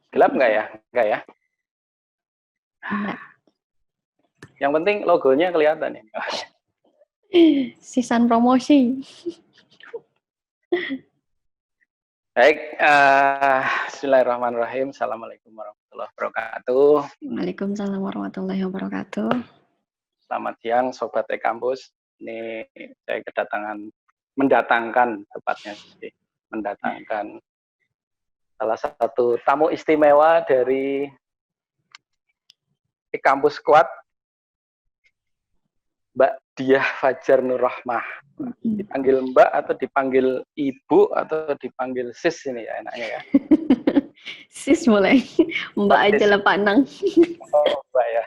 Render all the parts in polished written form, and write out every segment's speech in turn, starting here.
Gelap nggak ya? Nggak ya? Enggak. Yang penting logonya kelihatan ya. Sisan promosi. Baik, bismillahirrahmanirrahim. Assalamualaikum warahmatullahi wabarakatuh. Waalaikumsalam warahmatullahi wabarakatuh. Selamat siang, Sobat E-Kampus. Ini saya mendatangkan salah satu tamu istimewa dari E-Kampus Squad, Mbak Diah Fajar Nur Rahmah. Dipanggil Mbak atau dipanggil Ibu atau dipanggil Sis ini ya enaknya ya? Sis mulai. Mbak aja lah Pak Nang. Oh, Mbak ya.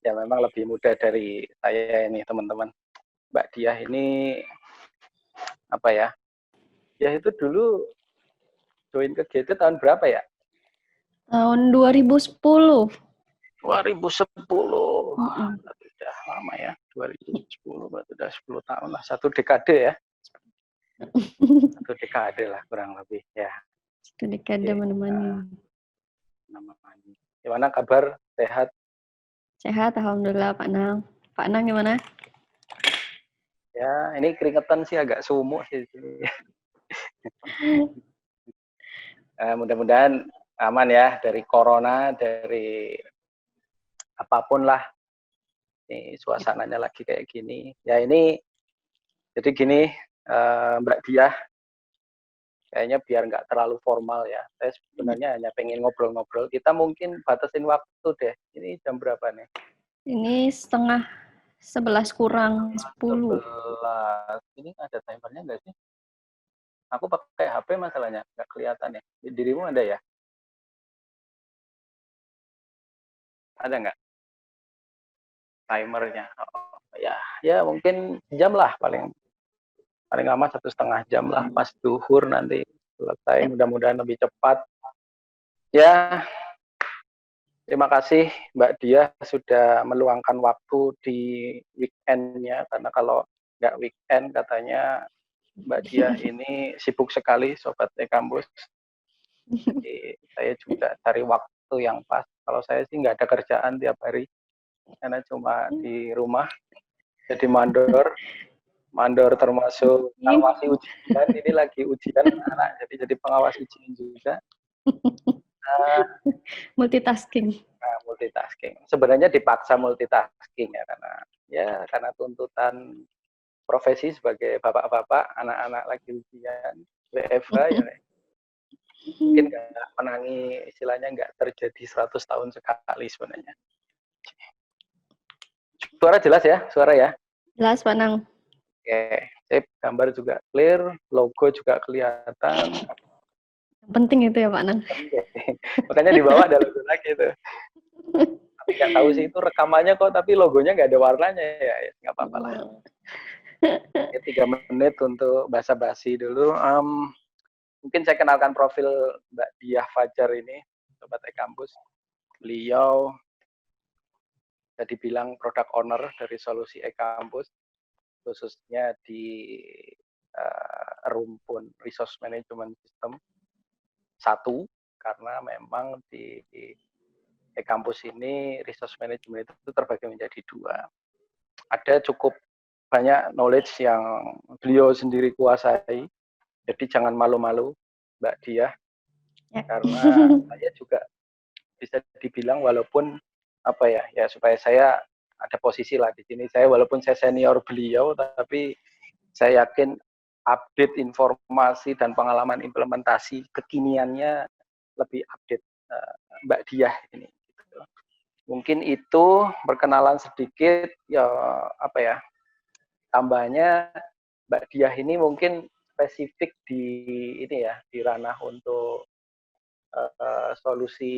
Ya memang lebih muda dari saya ini teman-teman. Mbak Diah ini apa ya? Ya itu dulu join ke GT tahun berapa ya? Tahun 2010. 2010. Sudah lama ya. 2010 berarti sudah 10 tahun lah. Satu dekade ya. Satu dekade lah kurang lebih ya. Satu dekade menemani. Gimana kabar? Sehat? Sehat, alhamdulillah Pak Nang. Pak Nang gimana? Ya, ini keringetan sih agak sumuk sih. Mudah-mudahan aman ya dari corona, dari apapun lah. Ini suasananya lagi kayak gini. Ya ini, jadi gini Mbak Diah, kayaknya biar nggak terlalu formal ya. Saya sebenarnya hanya pengen ngobrol-ngobrol. Kita mungkin batasin waktu deh. Ini jam berapa nih? Ini 10:30 kurang 10. 11. Ini ada timernya nggak sih? Aku pakai HP masalahnya, nggak kelihatan ya. Dirimu ada ya? Ada nggak timernya? Oh, ya mungkin jam lah paling lama 1,5 jam lah pas duhur nanti selesai. Mudah-mudahan lebih cepat. Ya, terima kasih Mbak Diah sudah meluangkan waktu di weekendnya karena kalau nggak weekend katanya Mbak Diah ini sibuk sekali Sobat E-Kampus. Jadi saya juga cari waktu yang pas. Kalau saya sih nggak ada kerjaan tiap hari karena cuma di rumah jadi mandor termasuk ngawasi ujian. Ini lagi ujian anak jadi pengawas ujian juga. Multitasking. Multitasking. Sebenarnya dipaksa multitasking ya karena tuntutan profesi sebagai bapak-bapak, anak-anak lagi ujian, WFH ya. Mungkin nggak menangi, istilahnya nggak terjadi 100 tahun sekali sebenarnya. Suara jelas ya? Suara ya? Jelas Pak Nang. Oke, sip. Gambar juga clear, logo juga kelihatan. Penting itu ya Pak Nang. Makanya di bawah ada logo lagi itu. Tapi nggak tahu sih itu rekamannya kok, tapi logonya nggak ada warnanya ya, nggak apa-apa lah. 3 menit untuk basa-basi dulu. Mungkin saya kenalkan profil Mbak Diah Fajar ini, Sobat E-Kampus. Beliau bisa dibilang product owner dari solusi E-Kampus, khususnya di rumpun resource management system 1, karena memang di E-Kampus ini resource management itu terbagi menjadi 2. Ada cukup banyak knowledge yang beliau sendiri kuasai, jadi jangan malu-malu Mbak Diah, karena saya juga bisa dibilang walaupun apa ya supaya saya ada posisi lah di sini, saya walaupun saya senior beliau tapi saya yakin update informasi dan pengalaman implementasi kekiniannya lebih update Mbak Diah ini. Mungkin itu perkenalan sedikit ya, apa ya, tambahnya Mbak Diah ini mungkin spesifik di ini ya, di ranah untuk solusi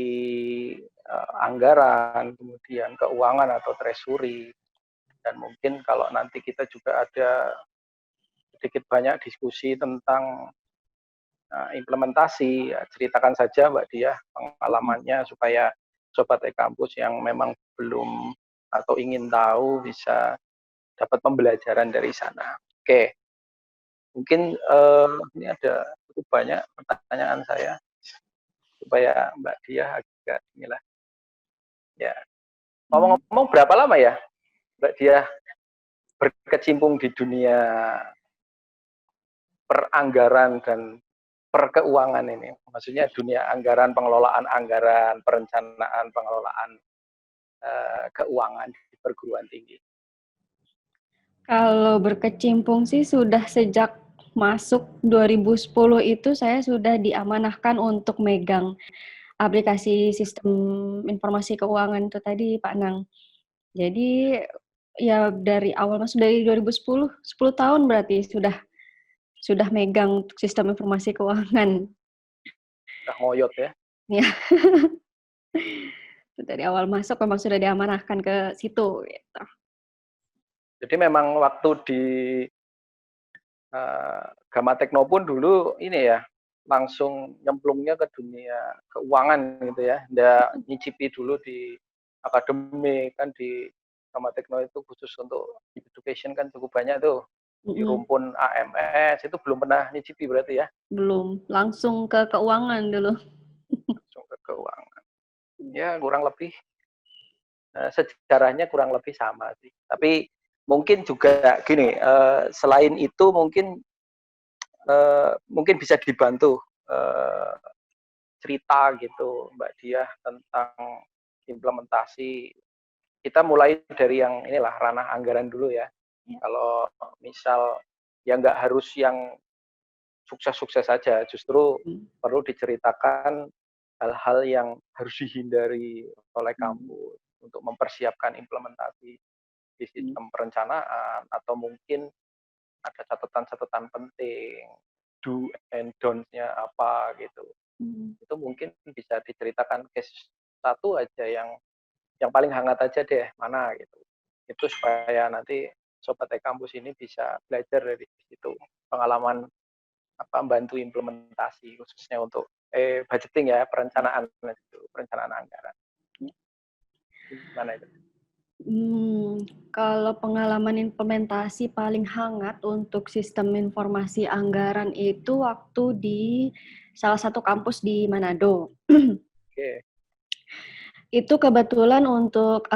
anggaran, kemudian keuangan atau treasury, dan mungkin kalau nanti kita juga ada sedikit banyak diskusi tentang implementasi, ya, ceritakan saja Mbak Diah pengalamannya supaya Sobat E-Kampus yang memang belum atau ingin tahu bisa dapat pembelajaran dari sana. Oke, mungkin ini ada cukup banyak pertanyaan saya supaya Mbak Dia agak inilah ya. Ngomong-ngomong berapa lama ya Mbak Dia berkecimpung di dunia peranggaran dan perkeuangan ini? Maksudnya dunia anggaran, pengelolaan anggaran, perencanaan, pengelolaan keuangan di perguruan tinggi. Kalau berkecimpung sih sudah sejak masuk 2010 itu saya sudah diamanahkan untuk megang aplikasi sistem informasi keuangan itu tadi Pak Nang. Jadi ya dari awal masuk dari 2010, 10 tahun berarti sudah megang sistem informasi keuangan. Udah ngoyot ya. Ya. Dari awal masuk memang sudah diamanahkan ke situ gitu. Jadi memang waktu di Gama Tekno pun dulu ini ya langsung nyemplungnya ke dunia keuangan gitu ya. Nggak nyicipi dulu di akademi kan di Gama Tekno itu khusus untuk education kan cukup banyak tuh. Di rumpun AMS itu belum pernah nyicipi berarti ya? Belum, langsung ke keuangan dulu. Langsung ke keuangan. Ya kurang lebih sejarahnya kurang lebih sama sih. Tapi mungkin juga gini, selain itu mungkin bisa dibantu cerita gitu Mbak Diah tentang implementasi. Kita mulai dari yang inilah ranah anggaran dulu ya. Kalau misal ya nggak harus yang sukses-sukses saja, justru perlu diceritakan hal-hal yang harus dihindari oleh kampus untuk mempersiapkan implementasi di sistem perencanaan atau mungkin ada catatan-catatan penting, do and don't-nya apa gitu. Itu mungkin bisa diceritakan case satu aja yang paling hangat aja deh, mana gitu. Itu supaya nanti sobat e-kampus ini bisa belajar dari situ. Pengalaman apa bantu implementasi khususnya untuk budgeting ya, perencanaan anggaran. Gimana itu? Kalau pengalaman implementasi paling hangat untuk sistem informasi anggaran itu waktu di salah satu kampus di Manado. Oke. Itu kebetulan untuk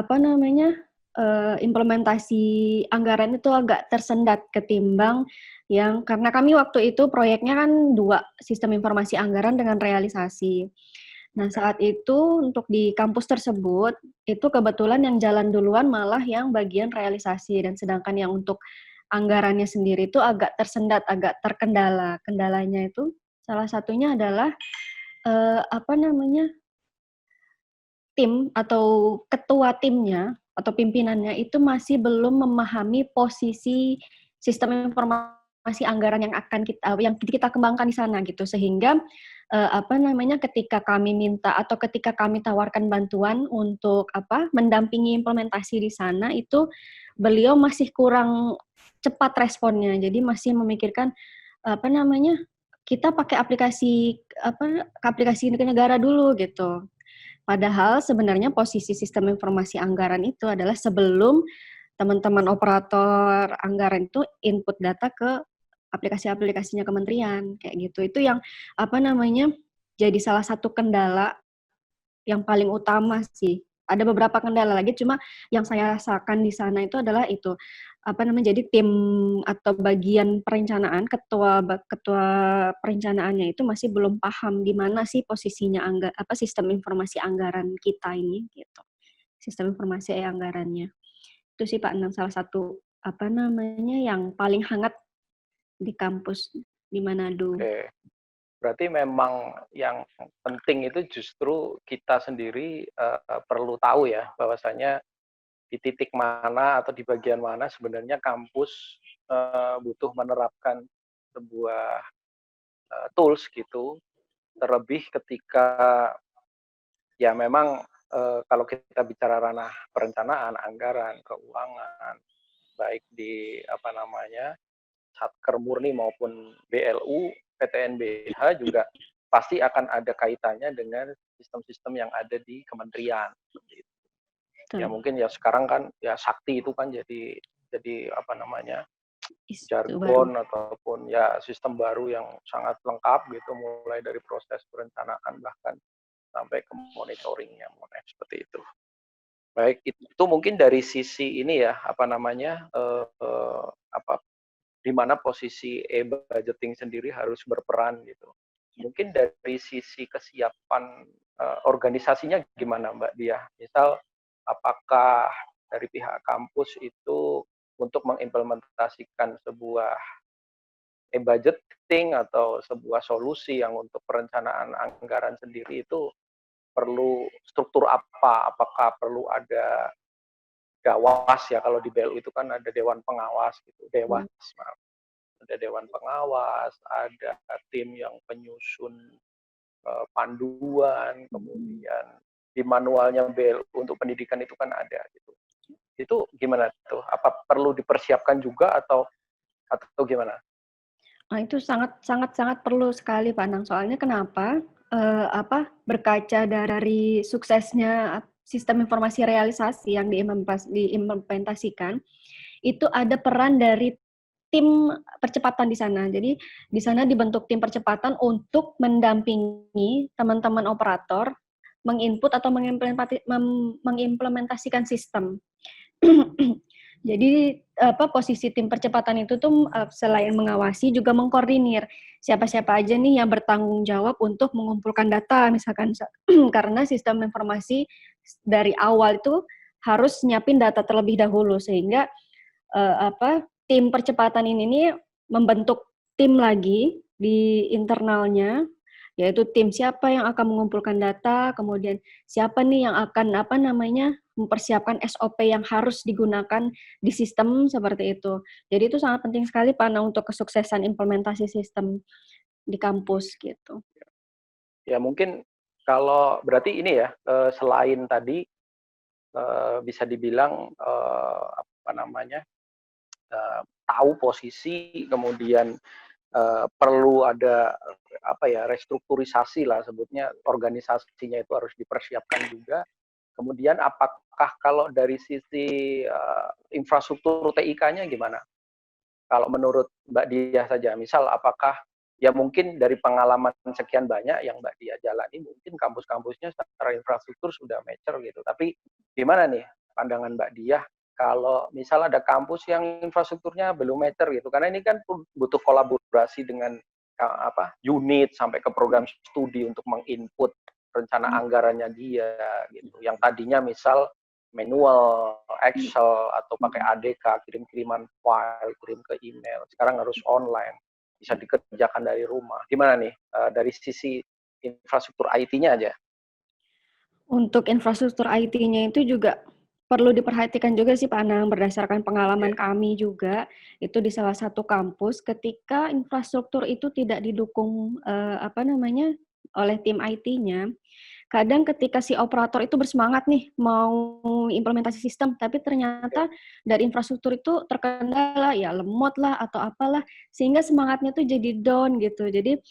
implementasi anggaran itu agak tersendat ketimbang yang karena kami waktu itu proyeknya kan 2 sistem informasi anggaran dengan realisasi. Nah, saat itu untuk di kampus tersebut, itu kebetulan yang jalan duluan malah yang bagian realisasi dan sedangkan yang untuk anggarannya sendiri itu agak tersendat, agak terkendala. Kendalanya itu salah satunya adalah tim atau ketua timnya atau pimpinannya itu masih belum memahami posisi sistem informasi anggaran yang kita kembangkan di sana gitu sehingga ketika kami minta atau ketika kami tawarkan bantuan untuk mendampingi implementasi di sana itu beliau masih kurang cepat responnya jadi masih memikirkan kita pakai aplikasi negara dulu gitu. Padahal sebenarnya posisi sistem informasi anggaran itu adalah sebelum teman-teman operator anggaran itu input data ke aplikasi-aplikasinya kementerian kayak gitu. Itu yang jadi salah satu kendala yang paling utama sih. Ada beberapa kendala lagi, cuma yang saya rasakan di sana itu adalah itu jadi tim atau bagian perencanaan ketua perencanaannya itu masih belum paham di mana sih posisinya sistem informasi anggaran kita ini gitu. Sistem informasi anggarannya. Itu sih Pak Anang salah satu yang paling hangat di kampus di Manado. Oke. Berarti memang yang penting itu justru kita sendiri perlu tahu ya bahwasanya di titik mana atau di bagian mana sebenarnya kampus butuh menerapkan sebuah tools gitu. Terlebih ketika ya memang kalau kita bicara ranah perencanaan, anggaran, keuangan, baik di Satker Murni maupun BLU, PTNBH juga pasti akan ada kaitannya dengan sistem-sistem yang ada di kementerian. Ya betul. mungkin ya sekarang kan ya sakti itu kan jadi apa namanya, Isu baru. jargon ataupun ya sistem baru yang sangat lengkap gitu, mulai dari proses perencanaan bahkan sampai ke monitoringnya, seperti itu. Baik, itu mungkin dari sisi ini ya, apa namanya, apa, di mana posisi e-budgeting sendiri harus berperan gitu. Ya. Mungkin dari sisi kesiapan, organisasinya gimana Mbak Diah? Misal, apakah dari pihak kampus itu untuk mengimplementasikan sebuah e-budgeting atau sebuah solusi yang untuk perencanaan anggaran sendiri itu perlu struktur apa? Apakah perlu ada Dewas ya, kalau di BLU itu kan ada dewan pengawas gitu, Hmm. dewas, maaf. Ada dewan pengawas, ada tim yang penyusun panduan, Hmm. kemudian di manualnya BLU untuk pendidikan itu kan ada gitu. Itu gimana tuh? Apa perlu dipersiapkan juga atau gimana? Nah, itu sangat sangat sangat perlu sekali Pak Nang. Soalnya kenapa? Berkaca dari suksesnya sistem informasi realisasi yang diimplementasikan, itu ada peran dari tim percepatan di sana. Jadi di sana dibentuk tim percepatan untuk mendampingi teman-teman operator menginput atau mengimplementasikan sistem. Jadi posisi tim percepatan itu tuh selain mengawasi juga mengkoordinir siapa-siapa aja nih yang bertanggung jawab untuk mengumpulkan data misalkan karena sistem informasi dari awal itu harus nyiapin data terlebih dahulu sehingga tim percepatan ini nih membentuk tim lagi di internalnya, yaitu tim siapa yang akan mengumpulkan data, kemudian siapa nih yang akan mempersiapkan SOP yang harus digunakan di sistem seperti itu. Jadi itu sangat penting sekali Pak untuk kesuksesan implementasi sistem di kampus gitu. Ya mungkin kalau berarti ini ya, selain tadi, bisa dibilang, apa namanya, tahu posisi, kemudian perlu ada apa ya, restrukturisasi lah sebutnya, organisasinya itu harus dipersiapkan juga. Kemudian apakah kalau dari sisi infrastruktur TIK-nya gimana? Kalau menurut Mbak Diah saja, misal apakah ya mungkin dari pengalaman sekian banyak yang Mbak Diah jalani, mungkin kampus-kampusnya secara infrastruktur sudah mature gitu. Tapi gimana nih pandangan Mbak Diah kalau misal ada kampus yang infrastrukturnya belum mature gitu? Karena ini kan butuh kolaborasi dengan unit sampai ke program studi untuk menginput rencana anggarannya dia gitu. Yang tadinya misal manual, Excel, atau pakai ADK, kirim-kiriman file, kirim ke email. Sekarang harus online, bisa dikerjakan dari rumah. Gimana nih dari sisi infrastruktur IT-nya aja? Untuk infrastruktur IT-nya itu juga perlu diperhatikan juga sih Pak Anang, berdasarkan pengalaman Yeah. kami juga, itu di salah satu kampus ketika infrastruktur itu tidak didukung oleh tim IT-nya, kadang ketika si operator itu bersemangat nih mau implementasi sistem, tapi Yeah. ternyata dari infrastruktur itu terkendala, ya lemot lah atau apalah, sehingga semangatnya tuh jadi down gitu. Jadi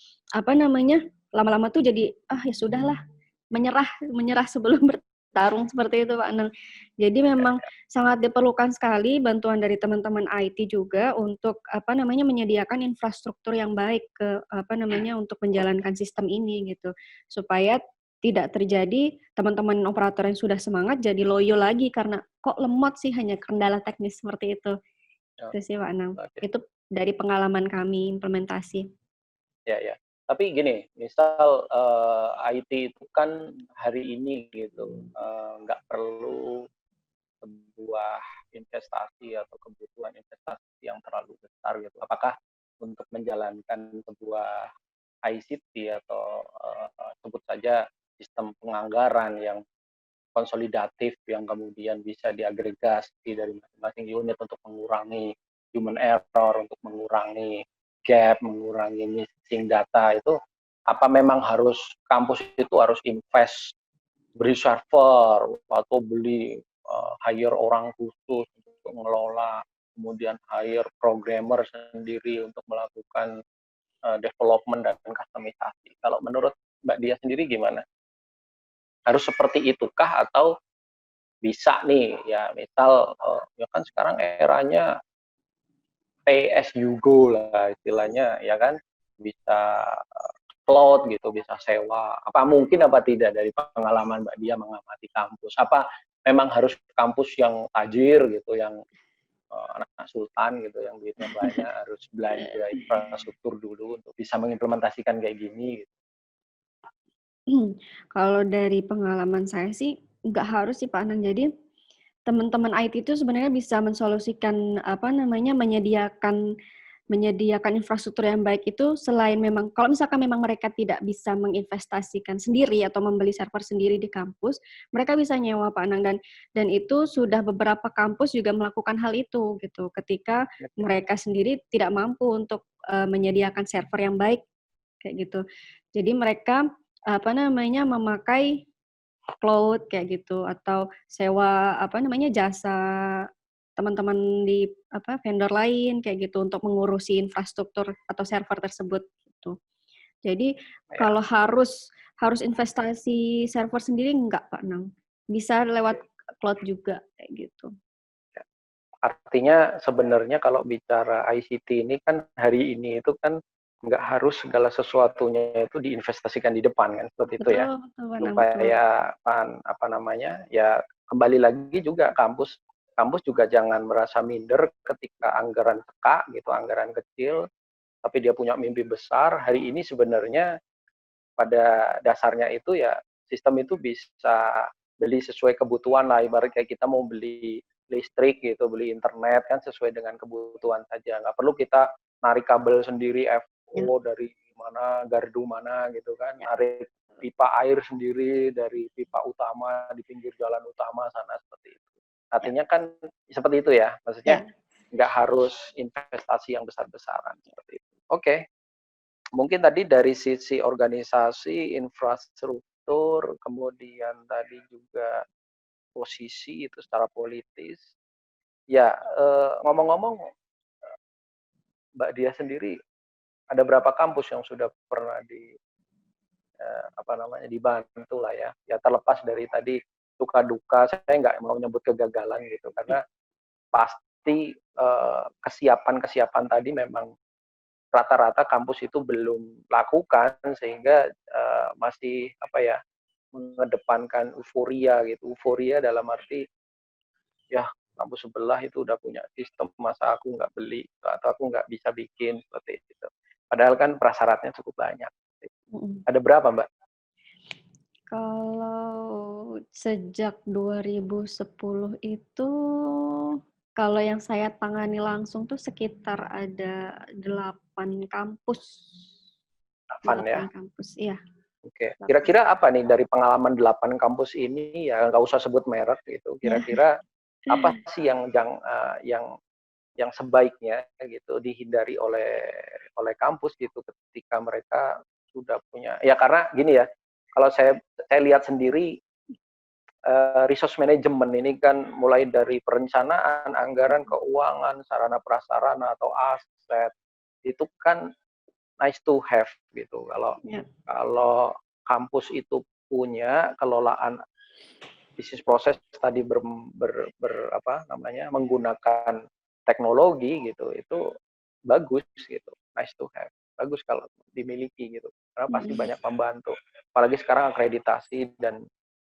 lama-lama tuh jadi ya sudahlah, menyerah sebelum bertarung seperti itu Pak Anang. Jadi memang sangat diperlukan sekali bantuan dari teman-teman IT juga untuk menyediakan infrastruktur yang baik untuk menjalankan sistem ini gitu. Supaya tidak terjadi teman-teman operator yang sudah semangat jadi loyo lagi karena kok lemot sih hanya kendala teknis seperti itu. Oh, Itu sih Pak Anang. oke. Itu dari pengalaman kami implementasi. Ya, ya. Tapi gini, misal IT itu kan hari ini gitu, nggak perlu sebuah investasi atau kebutuhan investasi yang terlalu besar gitu. Apakah untuk menjalankan sebuah ICT atau sebut saja sistem penganggaran yang konsolidatif yang kemudian bisa diagregasi dari masing-masing unit untuk mengurangi human error, untuk mengurangi gap, mengurangi missing data itu apa memang harus kampus itu harus invest beli server atau beli hire orang khusus untuk mengelola, kemudian hire programmer sendiri untuk melakukan development dan customisasi. Kalau menurut Mbak Dia sendiri gimana? Harus seperti itukah atau bisa nih ya misal ya kan sekarang eranya pay as you go lah istilahnya ya kan, bisa cloud gitu, bisa sewa. Apa mungkin apa tidak dari pengalaman Mbak Dia mengamati kampus? Apa memang harus kampus yang tajir gitu, yang anak sultan gitu, yang duitnya banyak, harus belanja infrastruktur dulu untuk bisa mengimplementasikan kayak gini? Gitu. Kalau dari pengalaman saya sih nggak harus sih Pak Anang. Jadi teman-teman IT itu sebenarnya bisa mensolusikan menyediakan infrastruktur yang baik itu selain memang kalau misalkan memang mereka tidak bisa menginvestasikan sendiri atau membeli server sendiri di kampus, mereka bisa nyewa Pak Anang dan itu sudah beberapa kampus juga melakukan hal itu gitu. Ketika mereka sendiri tidak mampu untuk menyediakan server yang baik kayak gitu. Jadi mereka memakai cloud kayak gitu atau sewa jasa teman-teman di vendor lain kayak gitu untuk mengurusi infrastruktur atau server tersebut gitu. Jadi kalau harus investasi server sendiri enggak Pak Nang. Bisa lewat cloud juga kayak gitu. Artinya sebenarnya kalau bicara ICT ini kan hari ini itu kan nggak harus segala sesuatunya itu diinvestasikan di depan kan, seperti itu ya. Betul, Pak Nang, betul. Supaya ya kembali lagi juga kampus juga jangan merasa minder ketika anggaran teka gitu, anggaran kecil, tapi dia punya mimpi besar. Hari ini sebenarnya pada dasarnya itu ya sistem itu bisa beli sesuai kebutuhan lah, ibarat kayak kita mau beli listrik gitu, beli internet kan sesuai dengan kebutuhan saja, nggak perlu kita narik kabel sendiri FO dari mana, gardu mana gitu kan, narik pipa air sendiri dari pipa utama di pinggir jalan utama sana, seperti itu. Artinya kan seperti itu ya, maksudnya nggak harus investasi yang besar-besaran seperti itu. Oke. Mungkin tadi dari sisi organisasi, infrastruktur, kemudian tadi juga posisi itu secara politis. Ya, ngomong-ngomong, Mbak Dia sendiri ada berapa kampus yang sudah pernah dibantu lah ya. Ya terlepas dari tadi suka duka, saya nggak mau nyebut kegagalan gitu karena pasti kesiapan tadi memang rata-rata kampus itu belum lakukan sehingga masih mengedepankan euforia gitu. Euforia dalam arti ya kampus sebelah itu udah punya sistem, masa aku nggak beli atau aku nggak bisa bikin seperti itu. Padahal kan prasyaratnya cukup banyak. Ada berapa Mbak? Kalau sejak 2010 itu, kalau yang saya tangani langsung tuh sekitar ada 8 kampus. 8 ya? Kampus, iya. Oke. Kira-kira apa nih dari pengalaman 8 kampus ini, ya nggak usah sebut merek gitu, kira-kira apa sih yang sebaiknya gitu dihindari oleh kampus gitu ketika mereka sudah punya, ya karena gini ya, kalau saya lihat sendiri resource management ini kan mulai dari perencanaan, anggaran, keuangan, sarana prasarana atau aset itu kan nice to have gitu. Kalau kampus itu punya kelolaan bisnis proses tadi menggunakan teknologi gitu, itu bagus gitu, nice to have, bagus kalau dimiliki gitu, karena pasti banyak membantu. Apalagi sekarang akreditasi dan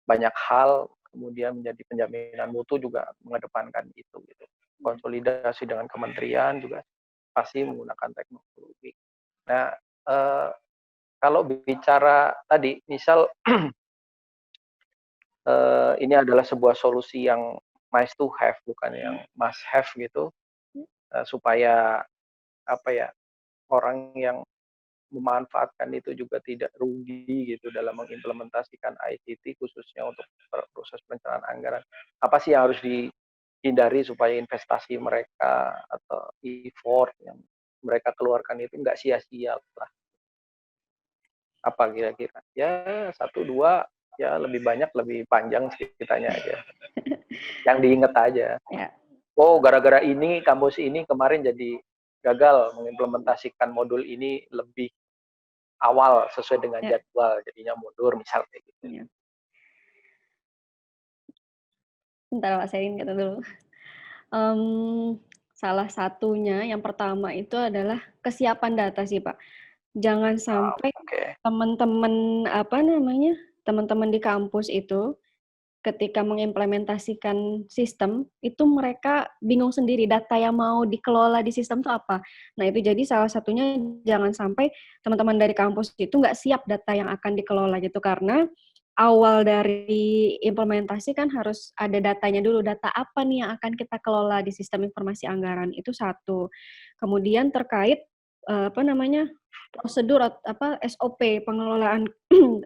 banyak hal, kemudian menjadi penjaminan mutu juga mengedepankan itu gitu. Konsolidasi dengan kementerian juga pasti menggunakan teknologi. Nah, kalau bicara tadi, misal ini adalah sebuah solusi yang nice to have, bukan yang must have gitu, supaya orang yang memanfaatkan itu juga tidak rugi gitu dalam mengimplementasikan ICT khususnya untuk proses perencanaan anggaran. Apa sih yang harus dihindari supaya investasi mereka atau effort yang mereka keluarkan itu nggak sia-sia lah? Apa kira-kira? Ya 1, 2, ya lebih banyak lebih panjang ceritanya aja. Yang diinget aja. Oh, gara-gara ini kampus ini kemarin jadi gagal mengimplementasikan modul ini lebih awal sesuai dengan jadwal, jadinya mundur misal kayak gitu. Bentar Pak, saya ingat dulu. Mmm, Salah satunya yang pertama itu adalah kesiapan data sih, Pak. Jangan sampai Oke. teman-teman, teman-teman di kampus itu ketika mengimplementasikan sistem, itu mereka bingung sendiri data yang mau dikelola di sistem itu apa. Nah, itu jadi salah satunya jangan sampai teman-teman dari kampus itu nggak siap data yang akan dikelola gitu, karena awal dari implementasi kan harus ada datanya dulu, data apa nih yang akan kita kelola di sistem informasi anggaran, itu satu. Kemudian terkait, prosedur SOP pengelolaan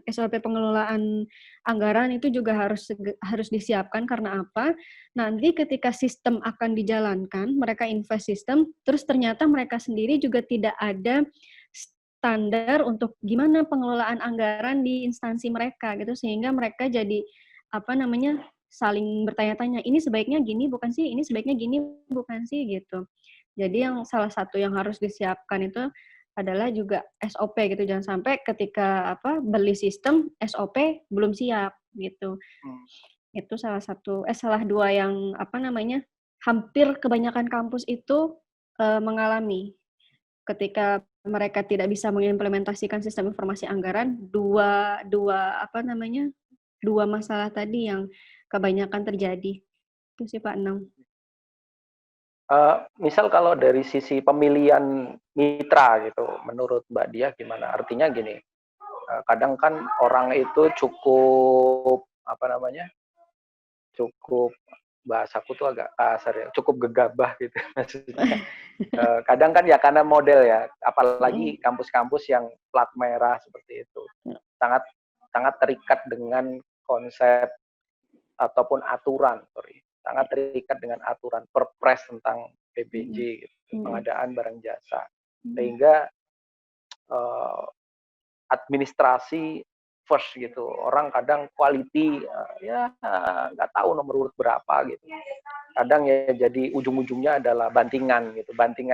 SOP pengelolaan anggaran itu juga harus disiapkan. Karena apa? Nanti ketika sistem akan dijalankan, mereka invest sistem, terus ternyata mereka sendiri juga tidak ada standar untuk gimana pengelolaan anggaran di instansi mereka gitu, sehingga mereka jadi saling bertanya-tanya, ini sebaiknya gini bukan sih, ini sebaiknya gini bukan sih gitu. Jadi yang salah satu yang harus disiapkan itu adalah juga SOP gitu, jangan sampai ketika beli sistem SOP belum siap gitu. Itu salah dua yang hampir kebanyakan kampus itu mengalami ketika mereka tidak bisa mengimplementasikan sistem informasi anggaran, dua masalah tadi yang kebanyakan terjadi. Itu sih Pak Anang. Misal kalau dari sisi pemilihan mitra gitu, menurut Mbak Dia gimana? Artinya gini, kadang kan orang itu cukup cukup, bahasaku tuh agak kasar ya, cukup gegabah gitu maksudnya. Kadang kan ya karena model ya, apalagi kampus-kampus yang plat merah seperti itu, sangat sangat terikat dengan konsep ataupun sangat terikat dengan aturan perpres tentang PBJ gitu, pengadaan barang jasa, sehingga administrasi first gitu, orang kadang quality ya nggak tahu nomor urut berapa gitu, kadang ya jadi ujung-ujungnya adalah bantingan gitu, banting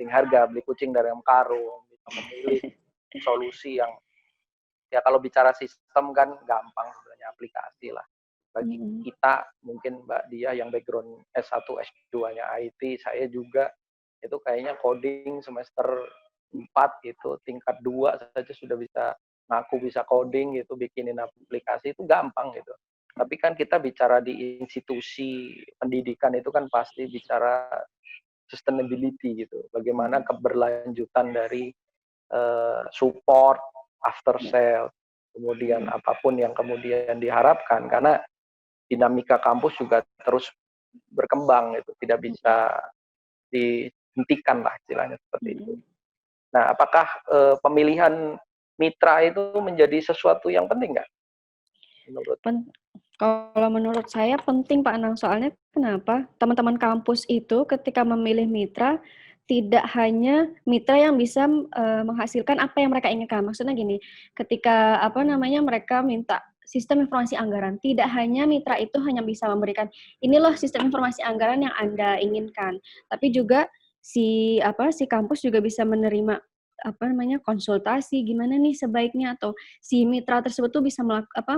harga, beli kucing dari dalam karung gitu, memilih solusi yang ya kalau bicara sistem kan gampang sebenarnya, aplikasi lah. Bagi kita mungkin Mbak Dia yang background S1, S2-nya IT, saya juga itu kayaknya coding semester 4 itu tingkat 2 saja sudah bisa ngaku bisa coding gitu, bikinin aplikasi itu gampang gitu. Tapi kan kita bicara di institusi pendidikan itu kan pasti bicara sustainability gitu. Bagaimana keberlanjutan dari support after sale, kemudian apapun yang kemudian diharapkan, karena dinamika kampus juga terus berkembang itu, tidak bisa dihentikan lah istilahnya seperti itu. Nah, apakah pemilihan mitra itu menjadi sesuatu yang penting nggak menurut? Kalau menurut saya penting Pak Anang, soalnya kenapa? Teman-teman kampus itu ketika memilih mitra tidak hanya mitra yang bisa menghasilkan apa yang mereka inginkan. Maksudnya gini, ketika mereka minta sistem informasi anggaran, tidak hanya mitra itu hanya bisa memberikan ini loh sistem informasi anggaran yang Anda inginkan, tapi juga si kampus juga bisa menerima konsultasi gimana nih sebaiknya, atau si mitra tersebut tuh bisa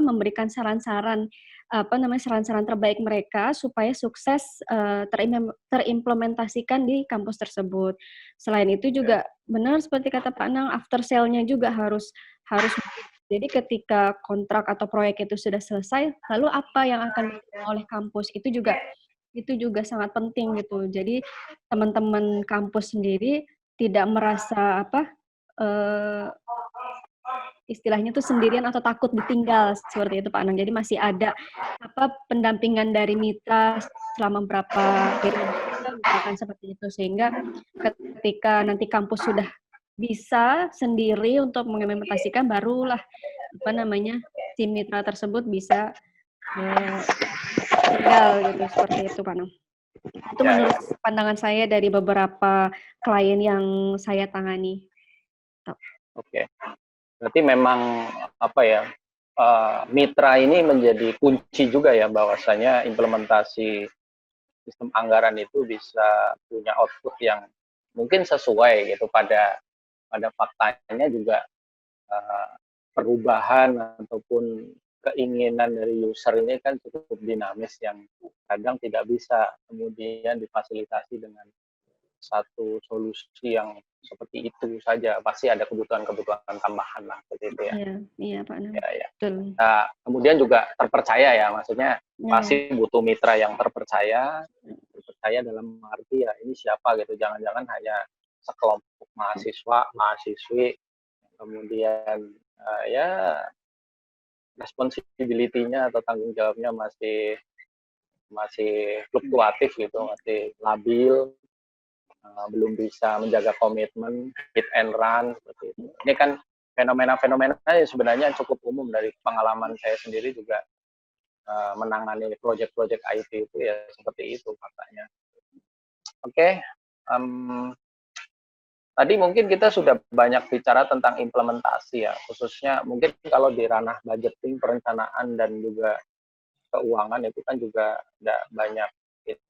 memberikan saran-saran saran-saran terbaik mereka supaya sukses terimplementasikan di kampus tersebut. Selain itu juga benar seperti kata Pak Anang, after sale-nya juga harus jadi ketika kontrak atau proyek itu sudah selesai, lalu apa yang akan diterima oleh kampus itu juga sangat penting gitu. Jadi teman-teman kampus sendiri tidak merasa istilahnya tuh sendirian atau takut ditinggal seperti itu Pak Anang. Jadi masih ada pendampingan dari mitra selama beberapa periode misalkan seperti itu, sehingga ketika nanti kampus sudah bisa sendiri untuk mengimplementasikan, barulah si mitra tersebut bisa tinggal gitu, seperti itu Pak Anang. Itu menurut pandangan saya dari beberapa klien yang saya tangani. Oke. Berarti memang mitra ini menjadi kunci juga ya, bahwasanya implementasi sistem anggaran itu bisa punya output yang mungkin sesuai gitu, pada faktanya juga perubahan ataupun keinginan dari user ini kan cukup dinamis yang kadang tidak bisa kemudian difasilitasi dengan satu solusi yang seperti itu saja. Pasti ada kebutuhan-kebutuhan tambahan lah seperti itu ya. Iya, iya Pak Nam. Ya. Betul. Nah, kemudian juga terpercaya ya, maksudnya Ya. pasti butuh mitra yang terpercaya dalam arti ya ini siapa gitu, jangan-jangan hanya sekelompok mahasiswa, mahasiswi, kemudian ya responsibility-nya atau tanggung jawabnya masih fluktuatif gitu, masih labil, belum bisa menjaga komitmen, hit and run seperti itu. Ini kan fenomena-fenomena yang sebenarnya cukup umum dari pengalaman saya sendiri juga menangani proyek-proyek IT itu ya seperti itu faktanya. Oke. Tadi mungkin kita sudah banyak bicara tentang implementasi ya, khususnya mungkin kalau di ranah budgeting, perencanaan dan juga keuangan itu kan juga ada banyak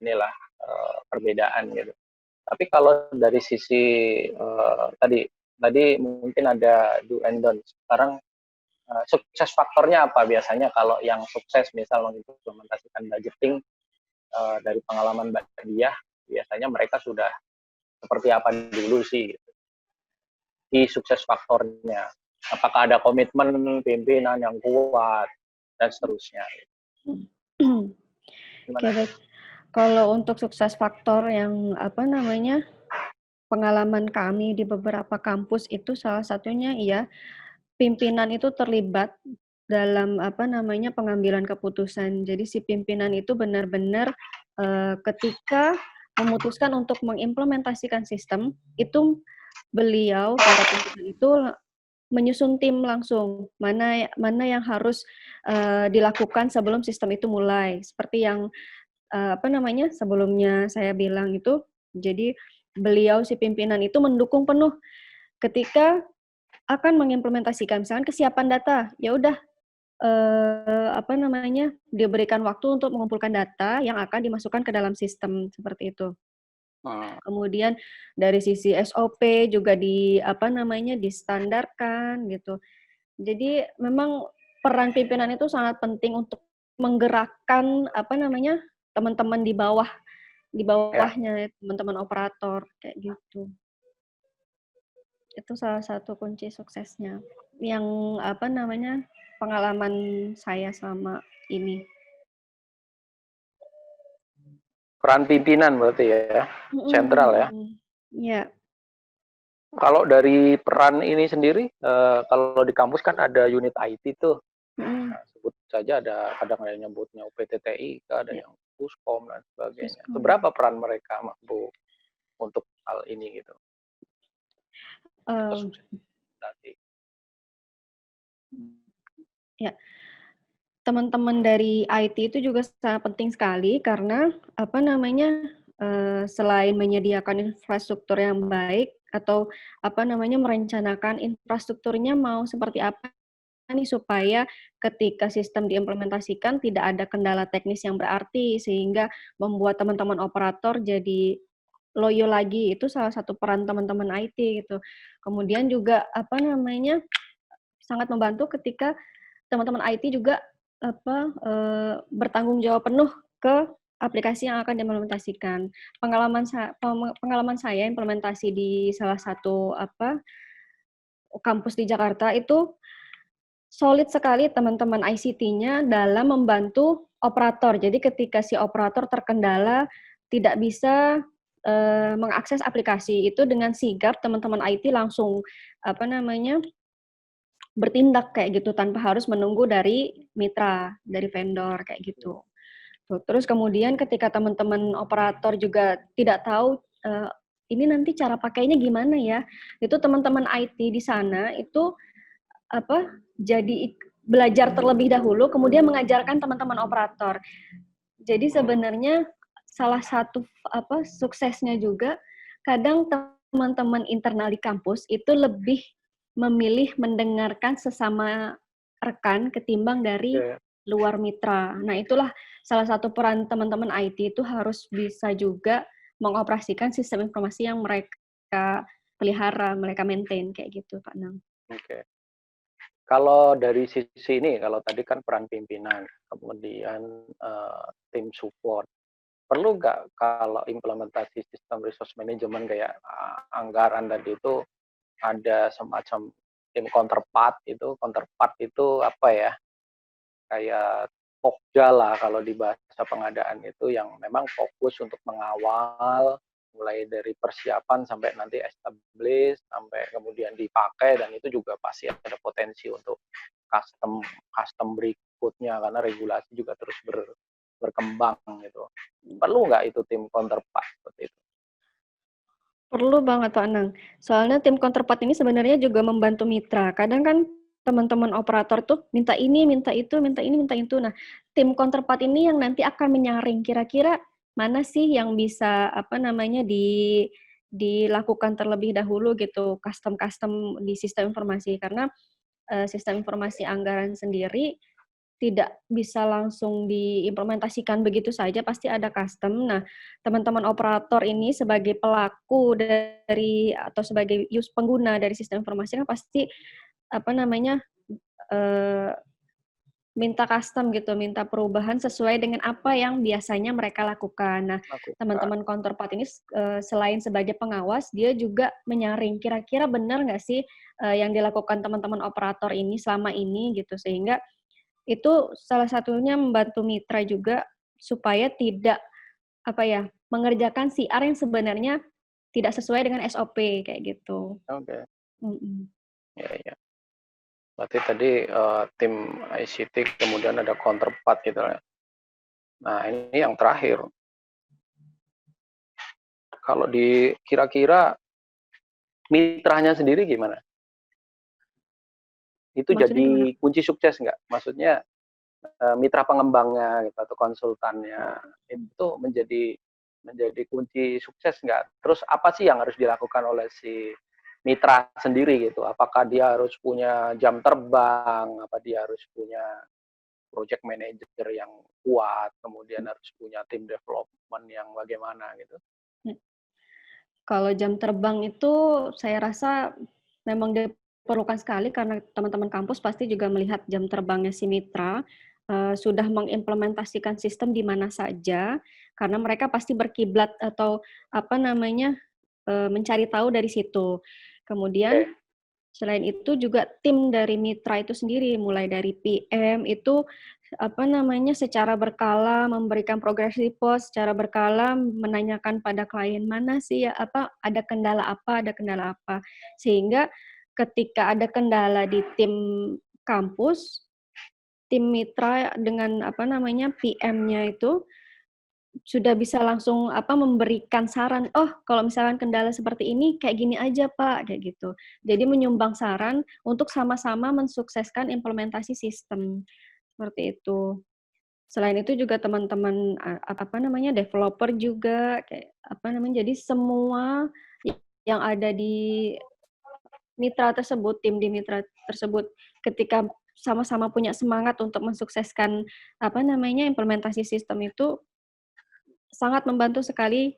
inilah perbedaan gitu. Tapi kalau dari sisi tadi mungkin ada do and don't. Sekarang sukses faktornya apa biasanya kalau yang sukses misal mengimplementasikan budgeting dari pengalaman Mbak Diah, biasanya mereka sudah seperti apa dulu sih gitu. Di sukses faktornya. Apakah ada komitmen pimpinan yang kuat dan seterusnya. Oke, baik. Kalau untuk sukses faktor yang pengalaman kami di beberapa kampus itu salah satunya ya pimpinan itu terlibat dalam pengambilan keputusan. Jadi si pimpinan itu benar-benar ketika memutuskan untuk mengimplementasikan sistem itu beliau para pimpinan itu menyusun tim langsung mana yang harus dilakukan sebelum sistem itu mulai. Seperti yang sebelumnya saya bilang itu, jadi beliau si pimpinan itu mendukung penuh ketika akan mengimplementasikan misalkan kesiapan data. Ya udah diberikan waktu untuk mengumpulkan data yang akan dimasukkan ke dalam sistem seperti itu. Kemudian dari sisi SOP juga distandarkan gitu. Jadi memang peran pimpinan itu sangat penting untuk menggerakkan teman-teman di bawahnya ya. Teman-teman operator kayak gitu. Itu salah satu kunci suksesnya. Yang pengalaman saya selama ini. Peran pimpinan berarti ya, sentral ya. Ya. Kalau dari peran ini sendiri, kalau di kampus kan ada unit IT tuh, sebut saja ada kadang ada yang nyebutnya UPTTI, ada yang Puskom dan sebagainya. Seberapa peran mereka Bu untuk hal ini gitu? Ya. Teman-teman dari IT itu juga sangat penting sekali karena selain menyediakan infrastruktur yang baik atau merencanakan infrastrukturnya mau seperti apa nih supaya ketika sistem diimplementasikan tidak ada kendala teknis yang berarti sehingga membuat teman-teman operator jadi loyo lagi. Itu salah satu peran teman-teman IT gitu. Kemudian juga sangat membantu ketika teman-teman IT juga bertanggung jawab penuh ke aplikasi yang akan diimplementasikan. Pengalaman saya implementasi di salah satu kampus di Jakarta itu solid sekali teman-teman ICT-nya dalam membantu operator. Jadi ketika si operator terkendala tidak bisa mengakses aplikasi itu dengan sigap teman-teman IT langsung bertindak kayak gitu tanpa harus menunggu dari mitra, dari vendor kayak gitu. Terus kemudian ketika teman-teman operator juga tidak tahu ini nanti cara pakainya gimana ya, itu teman-teman IT di sana itu jadi belajar terlebih dahulu, kemudian mengajarkan teman-teman operator. Jadi sebenarnya salah satu suksesnya juga kadang teman-teman internal di kampus itu lebih memilih mendengarkan sesama rekan ketimbang dari luar mitra. Nah, itulah salah satu peran teman-teman IT itu harus bisa juga mengoperasikan sistem informasi yang mereka pelihara, mereka maintain kayak gitu, Pak Nang. Oke. Kalau dari sisi ini, kalau tadi kan peran pimpinan, kemudian tim support, perlu nggak kalau implementasi sistem resource management kayak anggaran tadi itu ada semacam tim counterpart itu apa ya, kayak Pokja lah kalau di bahasa pengadaan itu yang memang fokus untuk mengawal mulai dari persiapan sampai nanti establish sampai kemudian dipakai, dan itu juga pasti ada potensi untuk custom custom berikutnya karena regulasi juga terus berkembang gitu. Perlu nggak itu tim counterpart seperti itu? Perlu banget Pak Anang. Soalnya tim counterpart ini sebenarnya juga membantu mitra. Kadang kan teman-teman operator tuh minta ini, minta itu, minta ini, minta itu. Nah, tim counterpart ini yang nanti akan menyaring kira-kira mana sih yang bisa dilakukan terlebih dahulu gitu, custom di sistem informasi, karena sistem informasi anggaran sendiri tidak bisa langsung diimplementasikan begitu saja, pasti ada custom. Nah, teman-teman operator ini sebagai pelaku dari atau sebagai pengguna dari sistem informasi kan pasti eh, minta custom gitu, minta perubahan sesuai dengan apa yang biasanya mereka lakukan. Nah, Lakukan. teman-teman counterpart ini selain sebagai pengawas, dia juga menyaring kira-kira benar nggak sih yang dilakukan teman-teman operator ini selama ini gitu, sehingga itu salah satunya membantu mitra juga supaya tidak mengerjakan CR yang sebenarnya tidak sesuai dengan SOP kayak gitu. Oke. Mm-mm. Ya, ya. Berarti tadi tim ICT kemudian ada counterpart gitu ya. Nah, ini yang terakhir. Kalau di kira-kira mitranya sendiri gimana? Itu Maksudnya gimana? jadi kunci sukses nggak? Maksudnya mitra pengembangnya gitu, atau konsultannya itu menjadi kunci sukses nggak? Terus apa sih yang harus dilakukan oleh si mitra sendiri gitu? Apakah dia harus punya jam terbang? Apa dia harus punya project manager yang kuat? Kemudian harus punya tim development yang bagaimana gitu? Kalau jam terbang itu saya rasa memang diperlukan sekali karena teman-teman kampus pasti juga melihat jam terbangnya si mitra sudah mengimplementasikan sistem di mana saja, karena mereka pasti berkiblat atau mencari tahu dari situ. Kemudian selain itu juga tim dari mitra itu sendiri, mulai dari PM itu secara berkala memberikan progress report, secara berkala menanyakan pada klien mana sih ya ada kendala apa, sehingga ketika ada kendala di tim kampus, tim mitra dengan PM-nya itu sudah bisa langsung memberikan saran, oh kalau misalkan kendala seperti ini kayak gini aja Pak, kayak gitu. Jadi menyumbang saran untuk sama-sama mensukseskan implementasi sistem seperti itu. Selain itu juga teman-teman developer juga jadi semua yang ada di mitra tersebut, tim di mitra tersebut ketika sama-sama punya semangat untuk mensukseskan implementasi sistem itu sangat membantu sekali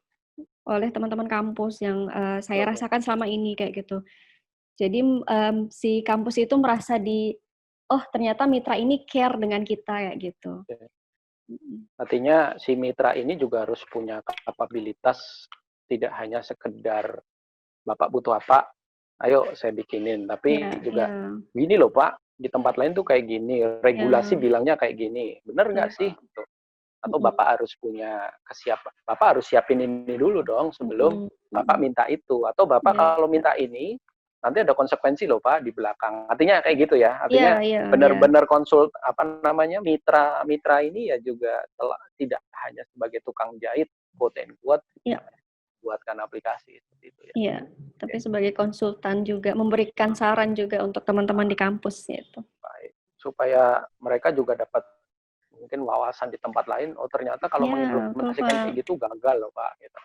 oleh teman-teman kampus yang saya rasakan selama ini kayak gitu. Jadi si kampus itu merasa oh ternyata mitra ini care dengan kita kayak gitu. Artinya si mitra ini juga harus punya kapabilitas, tidak hanya sekedar Bapak butuh apa, ayo saya bikinin, tapi juga gini loh Pak, di tempat lain tuh kayak gini, regulasi bilangnya kayak gini, bener nggak sih? Gitu. Atau Bapak harus punya Bapak harus siapin ini dulu dong sebelum Bapak minta itu, atau Bapak kalau minta ini nanti ada konsekuensi loh Pak di belakang. Artinya kayak gitu ya. Artinya benar-benar mitra ini ya juga tidak hanya sebagai tukang jahit quote and quote buatkan aplikasi seperti itu ya. Iya, tapi sebagai konsultan juga memberikan saran juga untuk teman-teman di kampus gitu. Baik. Supaya mereka juga dapat mungkin wawasan di tempat lain, oh ternyata kalau mengimplementasikan kayak gitu gagal loh Pak gitu.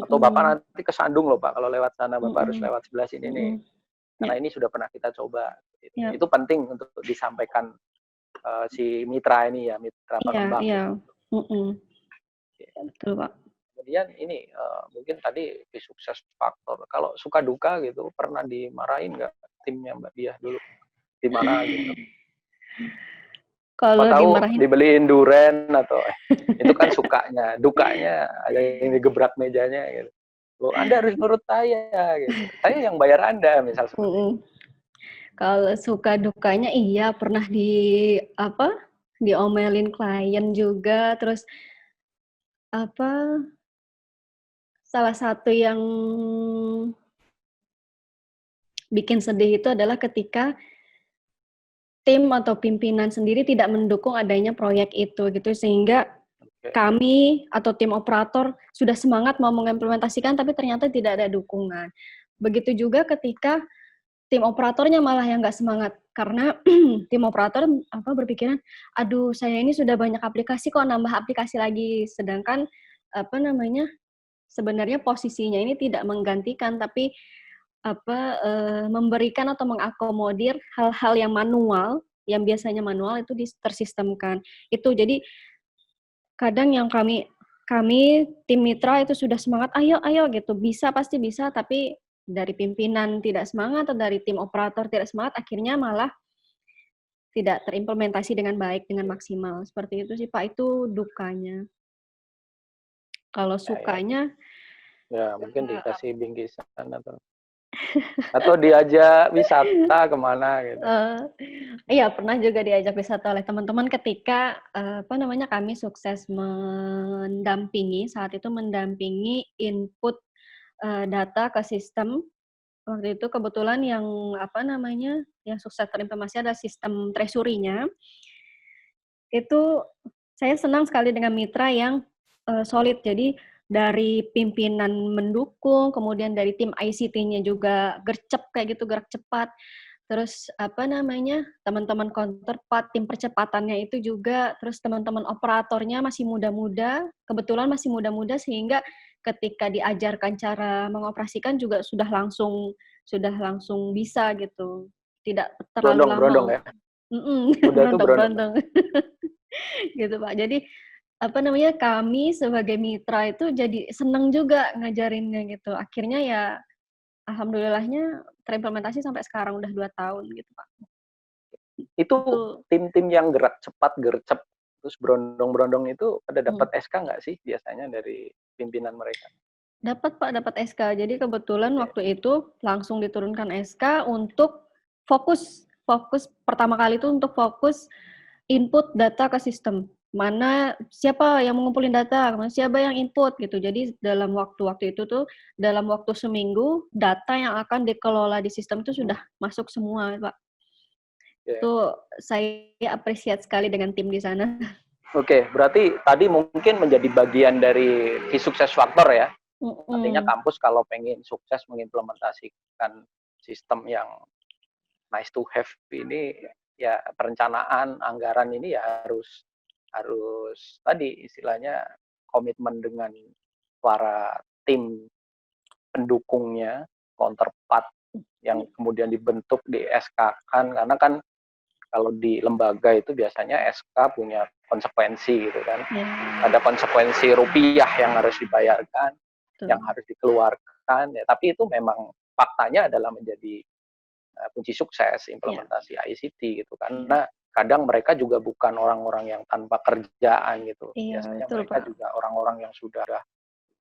Atau Bapak nanti kesandung loh Pak kalau lewat sana, Bapak harus lewat sebelah sini nih. Karena ini sudah pernah kita coba. Gitu. Itu penting untuk disampaikan si mitra ini ya, mitra pengembang. Iya. Betul Pak. Kemudian ini mungkin tadi di sukses faktor. Kalau suka duka gitu, pernah dimarahin nggak timnya Mbak Diah dulu? di mana gitu. Kalau Mau tahu dimarahin, dibeliin duren atau itu kan sukanya, dukanya ada yang digebrak mejanya gitu. Loh, Anda harus nurut saya gitu. Saya yang bayar Anda misal seperti itu. mm-mm. Kalau suka dukanya iya pernah diomelin klien juga, terus apa salah satu yang bikin sedih itu adalah ketika tim atau pimpinan sendiri tidak mendukung adanya proyek itu gitu, sehingga Oke. kami atau tim operator sudah semangat mau mengimplementasikan tapi ternyata tidak ada dukungan. Begitu juga ketika tim operatornya malah yang nggak semangat karena tim operator berpikiran, aduh saya ini sudah banyak aplikasi kok nambah aplikasi lagi, sedangkan sebenarnya posisinya ini tidak menggantikan tapi memberikan atau mengakomodir hal-hal yang manual, yang biasanya manual itu tersistemkan. Itu jadi kadang yang kami tim mitra itu sudah semangat, ayo gitu, bisa pasti bisa, tapi dari pimpinan tidak semangat atau dari tim operator tidak semangat, akhirnya malah tidak terimplementasi dengan baik, dengan maksimal. Seperti itu sih Pak, itu dukanya. Kalau sukanya Ya, mungkin dikasih bingkisan atau diajak wisata kemana gitu. Iya, pernah juga diajak wisata oleh teman-teman ketika kami sukses saat itu mendampingi input data ke sistem. Waktu itu kebetulan yang yang sukses terimplementasi adalah sistem treasury-nya. Itu saya senang sekali dengan mitra yang solid. Jadi dari pimpinan mendukung, kemudian dari tim ICT-nya juga gercep kayak gitu, gerak cepat. Terus teman-teman counterpart, tim percepatannya itu juga, terus teman-teman operatornya masih muda-muda, kebetulan masih muda-muda sehingga ketika diajarkan cara mengoperasikan juga sudah langsung bisa gitu. Tidak terlalu lama. Berondong ya. Muda tuh Berondong. Gitu Pak. Jadi kami sebagai mitra itu jadi seneng juga ngajarinnya gitu. Akhirnya ya alhamdulillahnya terimplementasi sampai sekarang udah 2 tahun gitu Pak. Itu tim-tim yang gerak cepat, gercep, terus berondong-berondong itu pada dapat SK nggak sih biasanya dari pimpinan mereka? Dapat Pak, dapat SK. Jadi kebetulan waktu itu langsung diturunkan SK untuk fokus pertama kali itu untuk fokus input data ke sistem. Mana siapa yang mengumpulin data, siapa yang input gitu. Jadi dalam waktu itu tuh dalam waktu seminggu data yang akan dikelola di sistem itu sudah masuk semua, Pak. Itu saya apresiat sekali dengan tim di sana. Oke, berarti tadi mungkin menjadi bagian dari key success factor ya. Artinya kampus kalau pengen sukses mengimplementasikan sistem yang nice to have ini, ya perencanaan anggaran ini ya harus tadi istilahnya komitmen dengan para tim pendukungnya, counterpart yang kemudian dibentuk di SK-kan, karena kan kalau di lembaga itu biasanya SK punya konsekuensi gitu kan. Ada konsekuensi rupiah yang harus dibayarkan, yang harus dikeluarkan, ya, tapi itu memang faktanya adalah menjadi kunci sukses implementasi ICT gitu, karena kadang mereka juga bukan orang-orang yang tanpa kerjaan gitu. Biasanya mereka juga orang-orang yang sudah